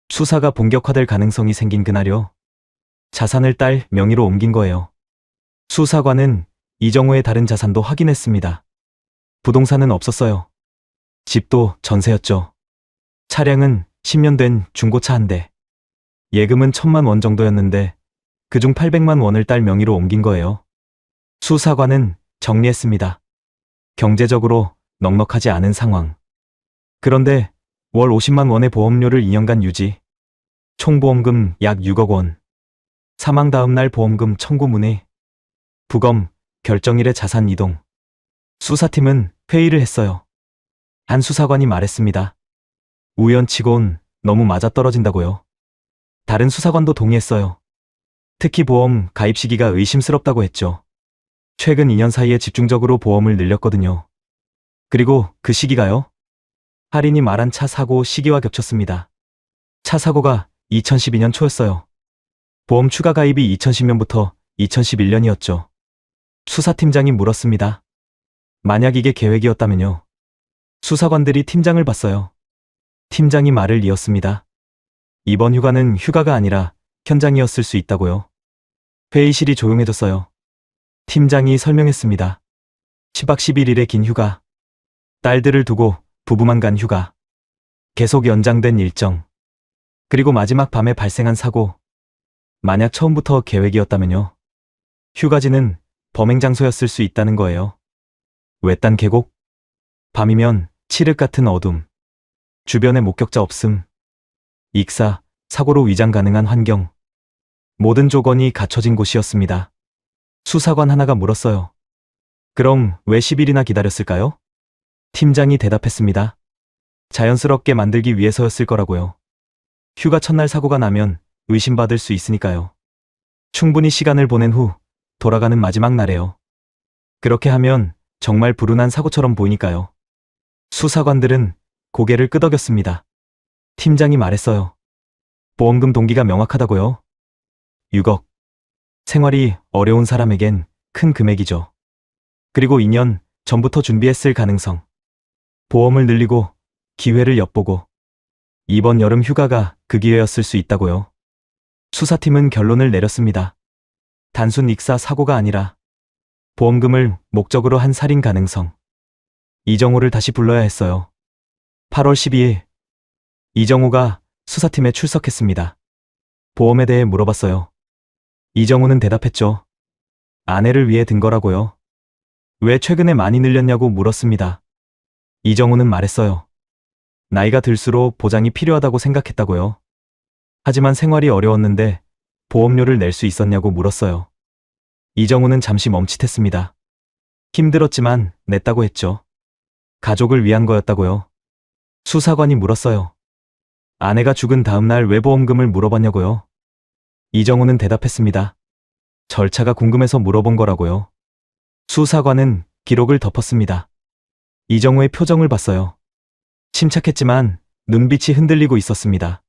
수사가 본격화될 가능성이 생긴 그날이요. 자산을 딸 명의로 옮긴 거예요. 수사관은 이정호의 다른 자산도 확인했습니다. 부동산은 없었어요. 집도 전세였죠. 차량은 10년 된 중고차 한 대. 예금은 1,000만 원 정도였는데 그중 800만 원을 딸 명의로 옮긴 거예요. 수사관은 정리했습니다. 경제적으로 넉넉하지 않은 상황. 그런데 월 50만 원의 보험료를 2년간 유지. 총보험금 약 6억 원. 사망 다음 날 보험금 청구 문의. 부검 결정일에 자산 이동. 수사팀은 회의를 했어요. 한 수사관이 말했습니다. 우연치곤 너무 맞아떨어진다고요. 다른 수사관도 동의했어요. 특히 보험 가입 시기가 의심스럽다고 했죠. 최근 2년 사이에 집중적으로 보험을 늘렸거든요. 그리고 그 시기가요? 할인이 말한 차 사고 시기와 겹쳤습니다. 차 사고가 2012년 초였어요. 보험 추가 가입이 2010년부터 2011년이었죠. 수사팀장이 물었습니다. 만약 이게 계획이었다면요. 수사관들이 팀장을 봤어요. 팀장이 말을 이었습니다. 이번 휴가는 휴가가 아니라 현장이었을 수 있다고요. 회의실이 조용해졌어요. 팀장이 설명했습니다. 10박 11일의 긴 휴가. 딸들을 두고 부부만 간 휴가. 계속 연장된 일정. 그리고 마지막 밤에 발생한 사고. 만약 처음부터 계획이었다면요. 휴가지는 범행 장소였을 수 있다는 거예요. 외딴 계곡. 밤이면 칠흑 같은 어둠. 주변에 목격자 없음. 익사, 사고로 위장 가능한 환경. 모든 조건이 갖춰진 곳이었습니다. 수사관 하나가 물었어요. 그럼 왜 10일이나 기다렸을까요? 팀장이 대답했습니다. 자연스럽게 만들기 위해서였을 거라고요. 휴가 첫날 사고가 나면 의심받을 수 있으니까요. 충분히 시간을 보낸 후 돌아가는 마지막 날에요. 그렇게 하면 정말 불운한 사고처럼 보이니까요. 수사관들은 고개를 끄덕였습니다. 팀장이 말했어요. 보험금 동기가 명확하다고요. 6억. 생활이 어려운 사람에겐 큰 금액이죠. 그리고 2년 전부터 준비했을 가능성. 보험을 늘리고 기회를 엿보고 이번 여름 휴가가 그 기회였을 수 있다고요. 수사팀은 결론을 내렸습니다. 단순 익사 사고가 아니라 보험금을 목적으로 한 살인 가능성. 이정호를 다시 불러야 했어요. 8월 12일 이정호가 수사팀에 출석했습니다. 보험에 대해 물어봤어요. 이정호는 대답했죠. 아내를 위해 든 거라고요. 왜 최근에 많이 늘렸냐고 물었습니다. 이정호는 말했어요. 나이가 들수록 보장이 필요하다고 생각했다고요. 하지만 생활이 어려웠는데 보험료를 낼 수 있었냐고 물었어요. 이정호는 잠시 멈칫했습니다. 힘들었지만 냈다고 했죠. 가족을 위한 거였다고요. 수사관이 물었어요. 아내가 죽은 다음 날 왜 보험금을 물어봤냐고요. 이정호는 대답했습니다. 절차가 궁금해서 물어본 거라고요. 수사관은 기록을 덮었습니다. 이정호의 표정을 봤어요. 침착했지만 눈빛이 흔들리고 있었습니다.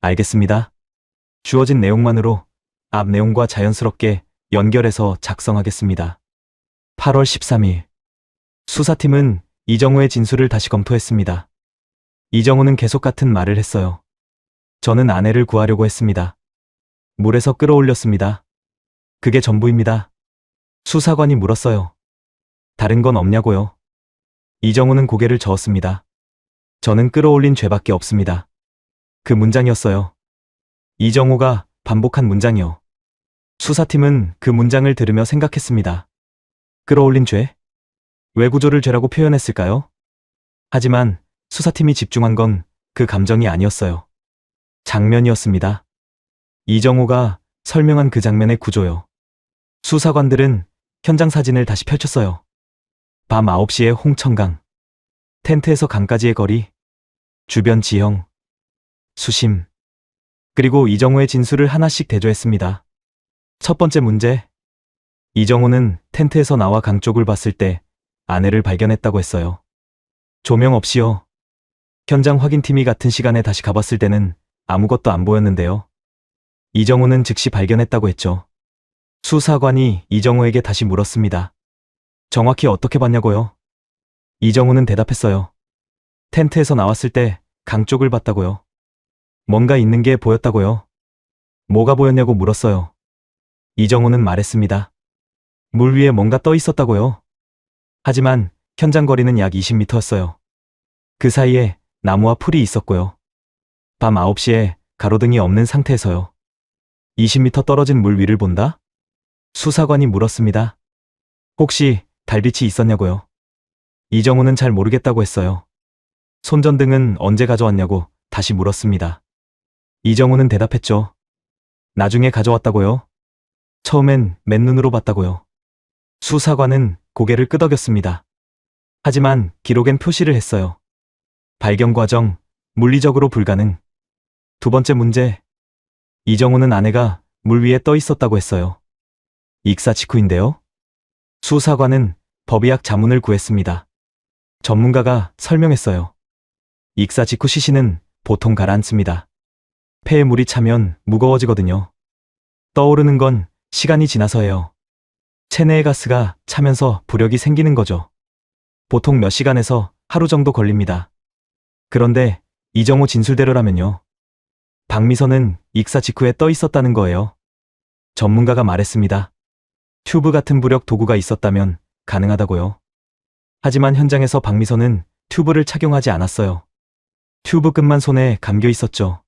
알겠습니다. 주어진 내용만으로 앞 내용과 자연스럽게 연결해서 작성하겠습니다. 8월 13일 수사팀은 이정호의 진술을 다시 검토했습니다. 이정호는 계속 같은 말을 했어요. 저는 아내를 구하려고 했습니다. 물에서 끌어올렸습니다. 그게 전부입니다. 수사관이 물었어요. 다른 건 없냐고요? 이정호는 고개를 저었습니다. 저는 끌어올린 죄밖에 없습니다. 그 문장이었어요. 이정호가 반복한 문장이요. 수사팀은 그 문장을 들으며 생각했습니다. 끌어올린 죄? 왜 구조를 죄라고 표현했을까요? 하지만 수사팀이 집중한 건 그 감정이 아니었어요. 장면이었습니다. 이정호가 설명한 그 장면의 구조요. 수사관들은 현장 사진을 다시 펼쳤어요. 밤 9시에 홍천강. 텐트에서 강까지의 거리. 주변 지형. 수심. 그리고 이정호의 진술을 하나씩 대조했습니다. 첫 번째 문제. 이정호는 텐트에서 나와 강 쪽을 봤을 때 아내를 발견했다고 했어요. 조명 없이요. 현장 확인팀이 같은 시간에 다시 가봤을 때는 아무것도 안 보였는데요. 이정호는 즉시 발견했다고 했죠. 수사관이 이정호에게 다시 물었습니다. 정확히 어떻게 봤냐고요? 이정호는 대답했어요. 텐트에서 나왔을 때 강 쪽을 봤다고요. 뭔가 있는 게 보였다고요. 뭐가 보였냐고 물었어요. 이정호는 말했습니다. 물 위에 뭔가 떠 있었다고요. 하지만 현장 거리는 약 20m였어요. 그 사이에 나무와 풀이 있었고요. 밤 9시에 가로등이 없는 상태에서요. 20m 떨어진 물 위를 본다? 수사관이 물었습니다. 혹시 달빛이 있었냐고요? 이정호는 잘 모르겠다고 했어요. 손전등은 언제 가져왔냐고 다시 물었습니다. 이정호는 대답했죠. 나중에 가져왔다고요? 처음엔 맨눈으로 봤다고요. 수사관은 고개를 끄덕였습니다. 하지만 기록엔 표시를 했어요. 발견 과정, 물리적으로 불가능. 두 번째 문제. 이정호는 아내가 물 위에 떠 있었다고 했어요. 익사 직후인데요. 수사관은 법의학 자문을 구했습니다. 전문가가 설명했어요. 익사 직후 시신은 보통 가라앉습니다. 폐에 물이 차면 무거워지거든요. 떠오르는 건 시간이 지나서예요. 체내에 가스가 차면서 부력이 생기는 거죠. 보통 몇 시간에서 하루 정도 걸립니다. 그런데 이정호 진술대로라면요. 박미선은 익사 직후에 떠 있었다는 거예요. 전문가가 말했습니다. 튜브 같은 부력 도구가 있었다면 가능하다고요. 하지만 현장에서 박미선은 튜브를 착용하지 않았어요. 튜브 끝만 손에 감겨 있었죠.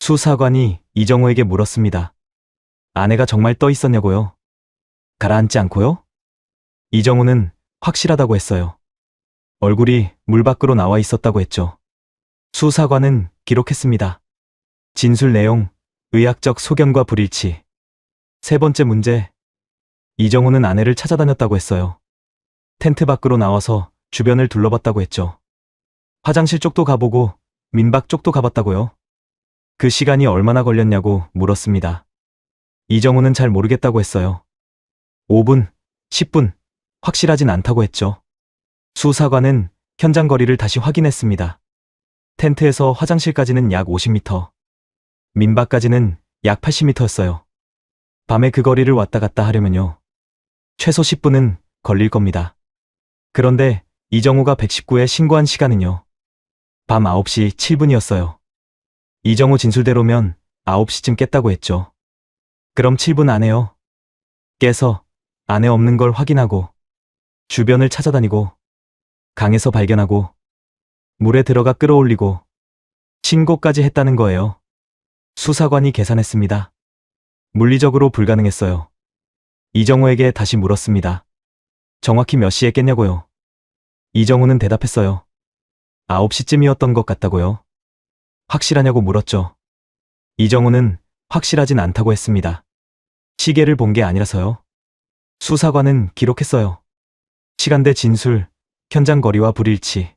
수사관이 이정호에게 물었습니다. 아내가 정말 떠 있었냐고요? 가라앉지 않고요? 이정호는 확실하다고 했어요. 얼굴이 물 밖으로 나와 있었다고 했죠. 수사관은 기록했습니다. 진술 내용, 의학적 소견과 불일치. 세 번째 문제. 이정호는 아내를 찾아다녔다고 했어요. 텐트 밖으로 나와서 주변을 둘러봤다고 했죠. 화장실 쪽도 가보고 민박 쪽도 가봤다고요. 그 시간이 얼마나 걸렸냐고 물었습니다. 이정호는 잘 모르겠다고 했어요. 5분, 10분, 확실하진 않다고 했죠. 수사관은 현장 거리를 다시 확인했습니다. 텐트에서 화장실까지는 약 50m, 민박까지는 약 80m였어요. 밤에 그 거리를 왔다 갔다 하려면요. 최소 10분은 걸릴 겁니다. 그런데 이정호가 119에 신고한 시간은요. 밤 9시 7분이었어요. 이정호 진술대로면 9시쯤 깼다고 했죠. 그럼 7분 안에요. 깨서 안에 없는 걸 확인하고 주변을 찾아다니고 강에서 발견하고 물에 들어가 끌어올리고 신고까지 했다는 거예요. 수사관이 계산했습니다. 물리적으로 불가능했어요. 이정호에게 다시 물었습니다. 정확히 몇 시에 깼냐고요? 이정호는 대답했어요. 9시쯤이었던 것 같다고요. 확실하냐고 물었죠. 이정호는 확실하진 않다고 했습니다. 시계를 본 게 아니라서요. 수사관은 기록했어요. 시간대 진술, 현장 거리와 불일치.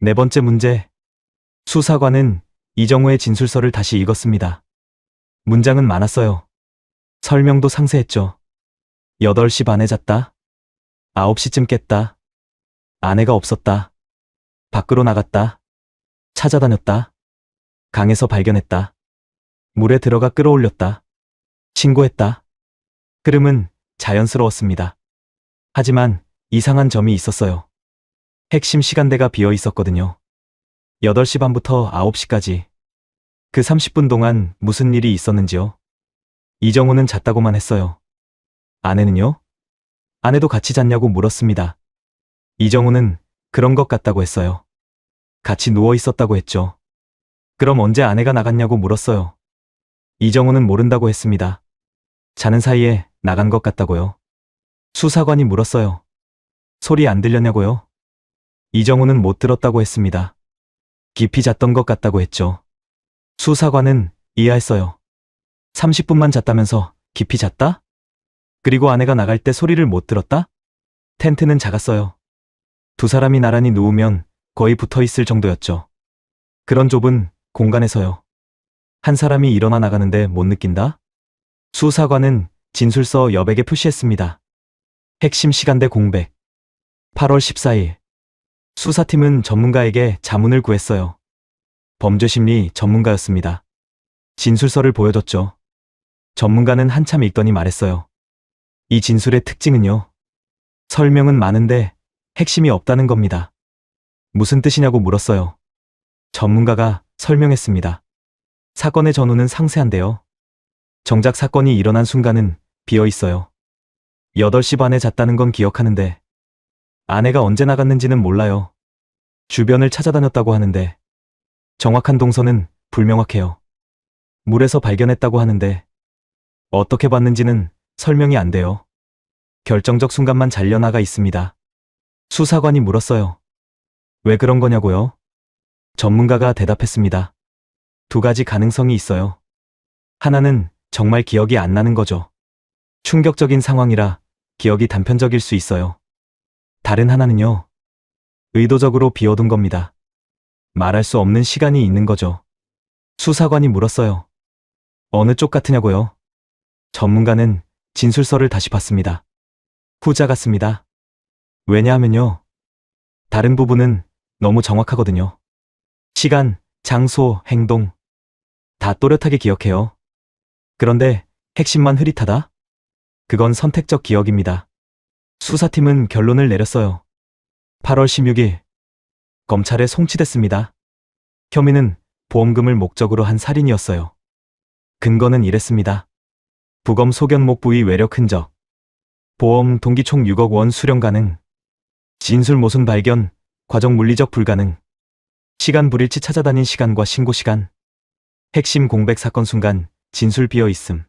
네 번째 문제. 수사관은 이정호의 진술서를 다시 읽었습니다. 문장은 많았어요. 설명도 상세했죠. 8시 반에 잤다. 9시쯤 깼다. 아내가 없었다. 밖으로 나갔다. 찾아다녔다. 강에서 발견했다. 물에 들어가 끌어올렸다. 신고했다. 흐름은 자연스러웠습니다. 하지만 이상한 점이 있었어요. 핵심 시간대가 비어 있었거든요. 8시 반부터 9시까지. 그 30분 동안 무슨 일이 있었는지요? 이정호는 잤다고만 했어요. 아내는요? 아내도 같이 잤냐고 물었습니다. 이정호는 그런 것 같다고 했어요. 같이 누워 있었다고 했죠. 그럼 언제 아내가 나갔냐고 물었어요. 이정호는 모른다고 했습니다. 자는 사이에 나간 것 같다고요. 수사관이 물었어요. 소리 안 들렸냐고요? 이정호는 못 들었다고 했습니다. 깊이 잤던 것 같다고 했죠. 수사관은 이해했어요. 30분만 잤다면서 깊이 잤다? 그리고 아내가 나갈 때 소리를 못 들었다? 텐트는 작았어요. 두 사람이 나란히 누우면 거의 붙어 있을 정도였죠. 그런 좁은 공간에서요. 한 사람이 일어나 나가는데 못 느낀다? 수사관은 진술서 여백에 표시했습니다. 핵심 시간대 공백. 8월 14일. 수사팀은 전문가에게 자문을 구했어요. 범죄심리 전문가였습니다. 진술서를 보여줬죠. 전문가는 한참 읽더니 말했어요. 이 진술의 특징은요. 설명은 많은데 핵심이 없다는 겁니다. 무슨 뜻이냐고 물었어요. 전문가가 설명했습니다. 사건의 전후는 상세한데요. 정작 사건이 일어난 순간은 비어 있어요. 8시 반에 잤다는 건 기억하는데 아내가 언제 나갔는지는 몰라요. 주변을 찾아다녔다고 하는데 정확한 동선은 불명확해요. 물에서 발견했다고 하는데 어떻게 봤는지는 설명이 안 돼요. 결정적 순간만 잘려나가 있습니다. 수사관이 물었어요. 왜 그런 거냐고요? 전문가가 대답했습니다. 두 가지 가능성이 있어요. 하나는 정말 기억이 안 나는 거죠. 충격적인 상황이라 기억이 단편적일 수 있어요. 다른 하나는요. 의도적으로 비워둔 겁니다. 말할 수 없는 시간이 있는 거죠. 수사관이 물었어요. 어느 쪽 같으냐고요? 전문가는 진술서를 다시 봤습니다. 후자 같습니다. 왜냐하면요. 다른 부분은 너무 정확하거든요. 시간, 장소, 행동 다 또렷하게 기억해요. 그런데 핵심만 흐릿하다? 그건 선택적 기억입니다. 수사팀은 결론을 내렸어요. 8월 16일, 검찰에 송치됐습니다. 혐의는 보험금을 목적으로 한 살인이었어요. 근거는 이랬습니다. 부검 소견목 부위 외력 흔적, 보험 동기 총 6억 원 수령 가능, 진술 모순 발견, 과정 물리적 불가능, 시간 불일치 찾아다닌 시간과 신고 시간, 핵심 공백 사건 순간 진술 비어 있음,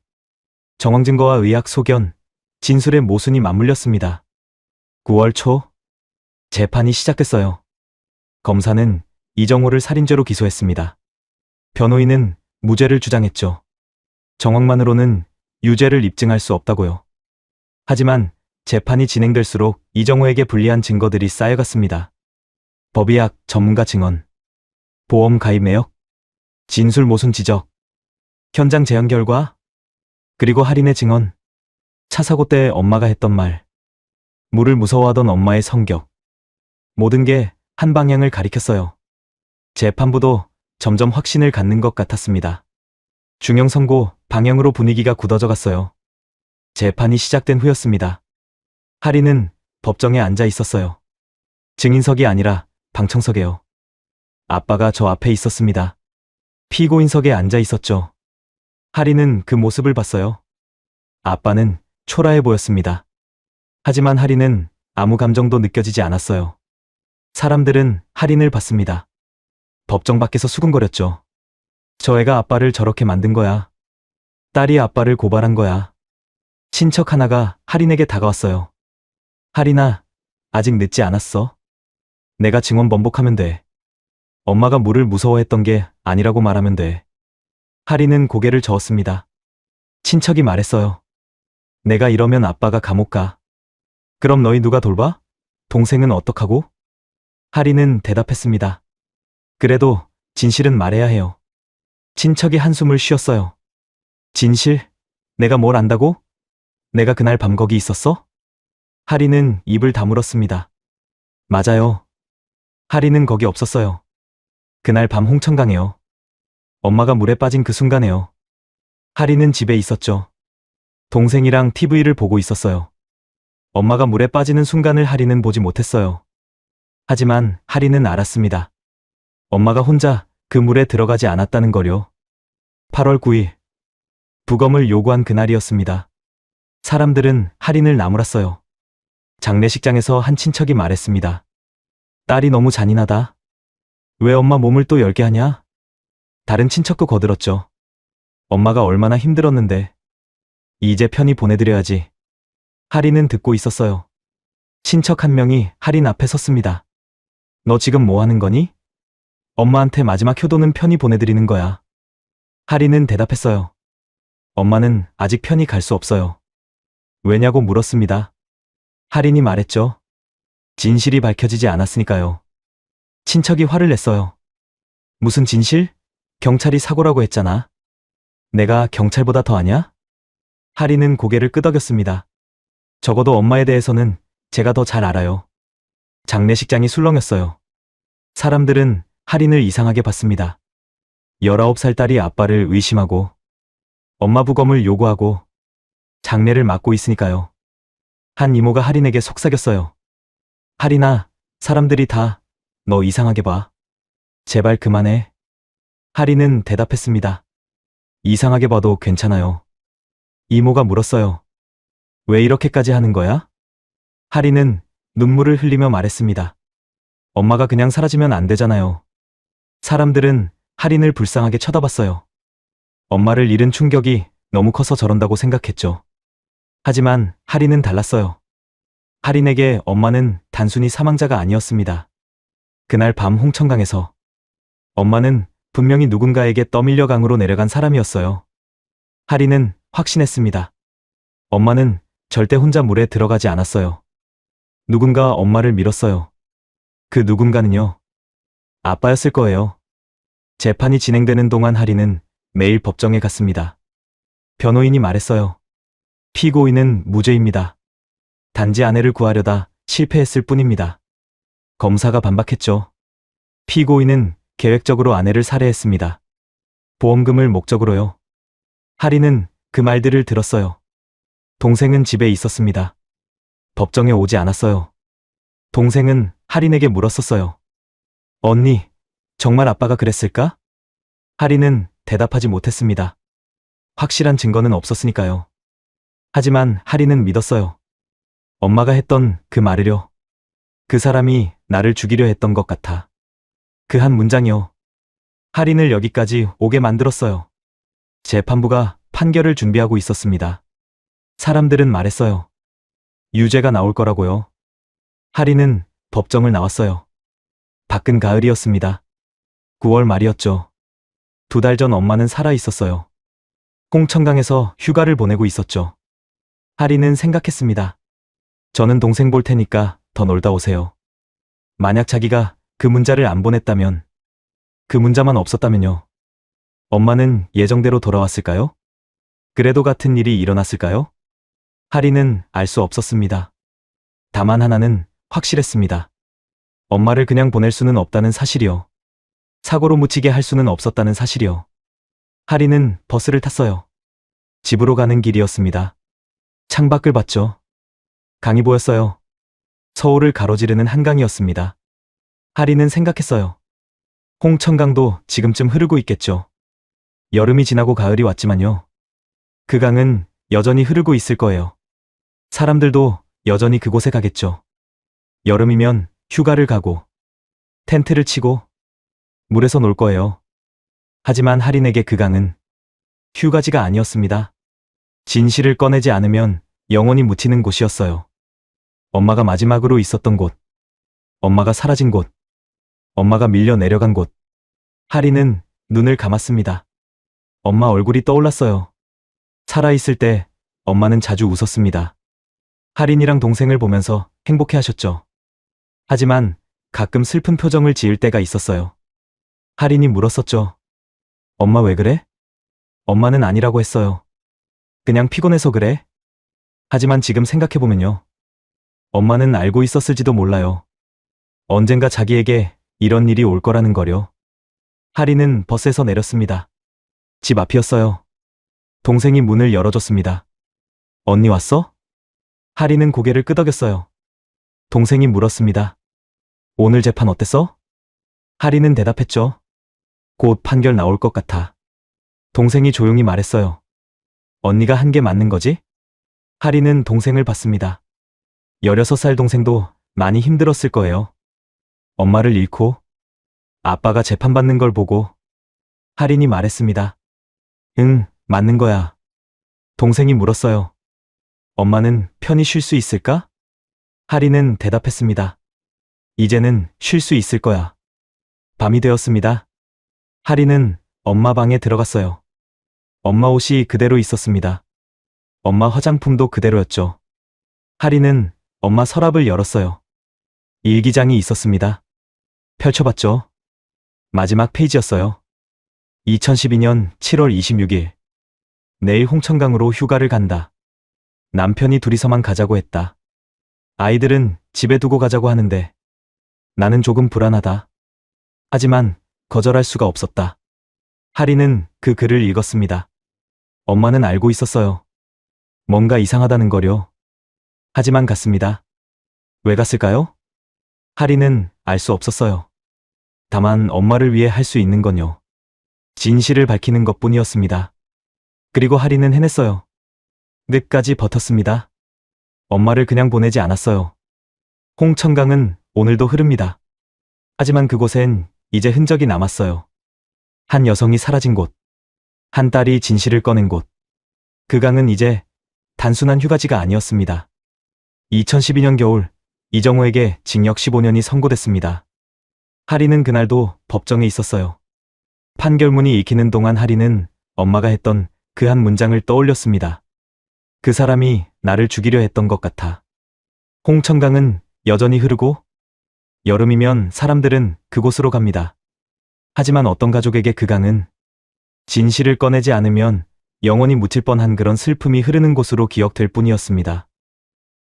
정황 증거와 의학 소견, 진술의 모순이 맞물렸습니다. 9월 초, 재판이 시작됐어요. 검사는 이정호를 살인죄로 기소했습니다. 변호인은 무죄를 주장했죠. 정황만으로는 유죄를 입증할 수 없다고요. 하지만 재판이 진행될수록 이정호에게 불리한 증거들이 쌓여갔습니다. 법의학 전문가 증언, 보험 가입 내역, 진술 모순 지적, 현장 재현 결과, 그리고 할인의 증언, 차 사고 때 엄마가 했던 말, 물을 무서워하던 엄마의 성격, 모든 게 한 방향을 가리켰어요. 재판부도 점점 확신을 갖는 것 같았습니다. 중형 선고 방향으로 분위기가 굳어져 갔어요. 재판이 시작된 후였습니다. 할인은 법정에 앉아 있었어요. 증인석이 아니라 방청석에요. 아빠가 저 앞에 있었습니다. 피고인석에 앉아 있었죠. 할인은 그 모습을 봤어요. 아빠는 초라해 보였습니다. 하지만 할인은 아무 감정도 느껴지지 않았어요. 사람들은 할인을 봤습니다. 법정 밖에서 수군거렸죠. 저 애가 아빠를 저렇게 만든 거야. 딸이 아빠를 고발한 거야. 친척 하나가 할인에게 다가왔어요. 할인아, 아직 늦지 않았어. 내가 증언 번복하면 돼. 엄마가 물을 무서워했던 게 아니라고 말하면 돼. 할인은 고개를 저었습니다. 친척이 말했어요. 내가 이러면 아빠가 감옥 가. 그럼 너희 누가 돌봐? 동생은 어떡하고? 할인은 대답했습니다. 그래도 진실은 말해야 해요. 친척이 한숨을 쉬었어요. 진실? 내가 뭘 안다고? 내가 그날 밤 거기 있었어? 할인은 입을 다물었습니다. 맞아요. 할인은 거기 없었어요. 그날 밤 홍천강에요. 엄마가 물에 빠진 그 순간에요. 할인은 집에 있었죠. 동생이랑 TV를 보고 있었어요. 엄마가 물에 빠지는 순간을 할인은 보지 못했어요. 하지만 할인은 알았습니다. 엄마가 혼자 그 물에 들어가지 않았다는 걸요. 8월 9일, 부검을 요구한 그날이었습니다. 사람들은 할인을 나무랐어요. 장례식장에서 한 친척이 말했습니다. 딸이 너무 잔인하다. 왜 엄마 몸을 또 열게 하냐? 다른 친척도 거들었죠. 엄마가 얼마나 힘들었는데. 이제 편히 보내드려야지. 할인은 듣고 있었어요. 친척 한 명이 할인 앞에 섰습니다. 너 지금 뭐 하는 거니? 엄마한테 마지막 효도는 편히 보내드리는 거야. 할인은 대답했어요. 엄마는 아직 편히 갈 수 없어요. 왜냐고 물었습니다. 할인이 말했죠. 진실이 밝혀지지 않았으니까요. 친척이 화를 냈어요. 무슨 진실? 경찰이 사고라고 했잖아. 내가 경찰보다 더 아냐? 할인은 고개를 끄덕였습니다. 적어도 엄마에 대해서는 제가 더 잘 알아요. 장례식장이 술렁였어요. 사람들은 할인을 이상하게 봤습니다. 19살 딸이 아빠를 의심하고 엄마 부검을 요구하고 장례를 맡고 있으니까요. 한 이모가 할인에게 속삭였어요. 할인아, 사람들이 다 너 이상하게 봐. 제발 그만해. 할인은 대답했습니다. 이상하게 봐도 괜찮아요. 이모가 물었어요. 왜 이렇게까지 하는 거야? 할인은 눈물을 흘리며 말했습니다. 엄마가 그냥 사라지면 안 되잖아요. 사람들은 할인을 불쌍하게 쳐다봤어요. 엄마를 잃은 충격이 너무 커서 저런다고 생각했죠. 하지만 할인은 달랐어요. 할인에게 엄마는 단순히 사망자가 아니었습니다. 그날 밤 홍천강에서 엄마는 분명히 누군가에게 떠밀려 강으로 내려간 사람이었어요. 할인은 확신했습니다. 엄마는 절대 혼자 물에 들어가지 않았어요. 누군가 엄마를 밀었어요. 그 누군가는요, 아빠였을 거예요. 재판이 진행되는 동안 할인은 매일 법정에 갔습니다. 변호인이 말했어요. 피고인은 무죄입니다. 단지 아내를 구하려다 실패했을 뿐입니다. 검사가 반박했죠. 피고인은 계획적으로 아내를 살해했습니다. 보험금을 목적으로요. 할인은 그 말들을 들었어요. 동생은 집에 있었습니다. 법정에 오지 않았어요. 동생은 할인에게 물었었어요. 언니, 정말 아빠가 그랬을까? 할인은 대답하지 못했습니다. 확실한 증거는 없었으니까요. 하지만 할인은 믿었어요. 엄마가 했던 그 말을요. 그 사람이 나를 죽이려 했던 것 같아. 그 한 문장이요. 할인을 여기까지 오게 만들었어요. 재판부가 판결을 준비하고 있었습니다. 사람들은 말했어요. 유죄가 나올 거라고요. 할인은 법정을 나왔어요. 밖은 가을이었습니다. 9월 말이었죠. 2달 전 엄마는 살아 있었어요. 홍천강에서 휴가를 보내고 있었죠. 할인은 생각했습니다. 저는 동생 볼 테니까 더 놀다 오세요. 만약 자기가 그 문자를 안 보냈다면, 그 문자만 없었다면요. 엄마는 예정대로 돌아왔을까요? 그래도 같은 일이 일어났을까요? 할인은 알 수 없었습니다. 다만 하나는 확실했습니다. 엄마를 그냥 보낼 수는 없다는 사실이요. 사고로 묻히게 할 수는 없었다는 사실이요. 할인은 버스를 탔어요. 집으로 가는 길이었습니다. 창밖을 봤죠. 강이 보였어요. 서울을 가로지르는 한강이었습니다. 할인은 생각했어요. 홍천강도 지금쯤 흐르고 있겠죠. 여름이 지나고 가을이 왔지만요. 그 강은 여전히 흐르고 있을 거예요. 사람들도 여전히 그곳에 가겠죠. 여름이면 휴가를 가고, 텐트를 치고, 물에서 놀 거예요. 하지만 할인에게 그 강은 휴가지가 아니었습니다. 진실을 꺼내지 않으면 영원히 묻히는 곳이었어요. 엄마가 마지막으로 있었던 곳, 엄마가 사라진 곳, 엄마가 밀려 내려간 곳. 할인은 눈을 감았습니다. 엄마 얼굴이 떠올랐어요. 살아있을 때 엄마는 자주 웃었습니다. 할인이랑 동생을 보면서 행복해 하셨죠. 하지만 가끔 슬픈 표정을 지을 때가 있었어요. 할인이 물었었죠. 엄마 왜 그래? 엄마는 아니라고 했어요. 그냥 피곤해서 그래? 하지만 지금 생각해보면요. 엄마는 알고 있었을지도 몰라요. 언젠가 자기에게 이런 일이 올 거라는 거요. 할인은 버스에서 내렸습니다. 집 앞이었어요. 동생이 문을 열어줬습니다. 언니 왔어? 할인은 고개를 끄덕였어요. 동생이 물었습니다. 오늘 재판 어땠어? 할인은 대답했죠. 곧 판결 나올 것 같아. 동생이 조용히 말했어요. 언니가 한 게 맞는 거지? 할인은 동생을 봤습니다. 16살 동생도 많이 힘들었을 거예요. 엄마를 잃고 아빠가 재판받는 걸 보고 할인이 말했습니다. 응, 맞는 거야. 동생이 물었어요. 엄마는 편히 쉴 수 있을까? 할인은 대답했습니다. 이제는 쉴 수 있을 거야. 밤이 되었습니다. 할인은 엄마 방에 들어갔어요. 엄마 옷이 그대로 있었습니다. 엄마 화장품도 그대로였죠. 할인은 엄마 서랍을 열었어요. 일기장이 있었습니다. 펼쳐봤죠. 마지막 페이지였어요. 2012년 7월 26일. 내일 홍천강으로 휴가를 간다. 남편이 둘이서만 가자고 했다. 아이들은 집에 두고 가자고 하는데 나는 조금 불안하다. 하지만 거절할 수가 없었다. 할인은 그 글을 읽었습니다. 엄마는 알고 있었어요. 뭔가 이상하다는 거요. 하지만 갔습니다. 왜 갔을까요? 할인은 알 수 없었어요. 다만 엄마를 위해 할 수 있는 건요. 진실을 밝히는 것뿐이었습니다. 그리고 할인은 해냈어요. 끝까지 버텼습니다. 엄마를 그냥 보내지 않았어요. 홍천강은 오늘도 흐릅니다. 하지만 그곳엔 이제 흔적이 남았어요. 한 여성이 사라진 곳, 한 딸이 진실을 꺼낸 곳. 그 강은 이제 단순한 휴가지가 아니었습니다. 2012년 겨울, 이정호에게 징역 15년이 선고됐습니다. 할인은 그날도 법정에 있었어요. 판결문이 읽히는 동안 할인은 엄마가 했던 그 한 문장을 떠올렸습니다. 그 사람이 나를 죽이려 했던 것 같아. 홍천강은 여전히 흐르고 여름이면 사람들은 그곳으로 갑니다. 하지만 어떤 가족에게 그 강은 진실을 꺼내지 않으면 영원히 묻힐 뻔한 그런 슬픔이 흐르는 곳으로 기억될 뿐이었습니다.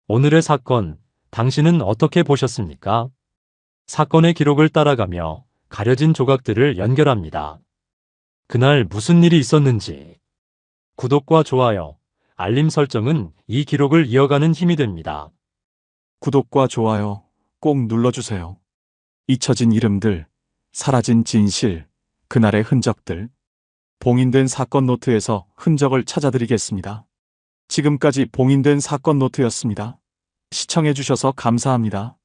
오늘의 사건, 당신은 어떻게 보셨습니까? 사건의 기록을 따라가며 가려진 조각들을 연결합니다. 그날 무슨 일이 있었는지 구독과 좋아요, 알림 설정은 이 기록을 이어가는 힘이 됩니다. 구독과 좋아요 꼭 눌러주세요. 잊혀진 이름들, 사라진 진실, 그날의 흔적들. 봉인된 사건 노트에서 흔적을 찾아드리겠습니다. 지금까지 봉인된 사건 노트였습니다. 시청해주셔서 감사합니다.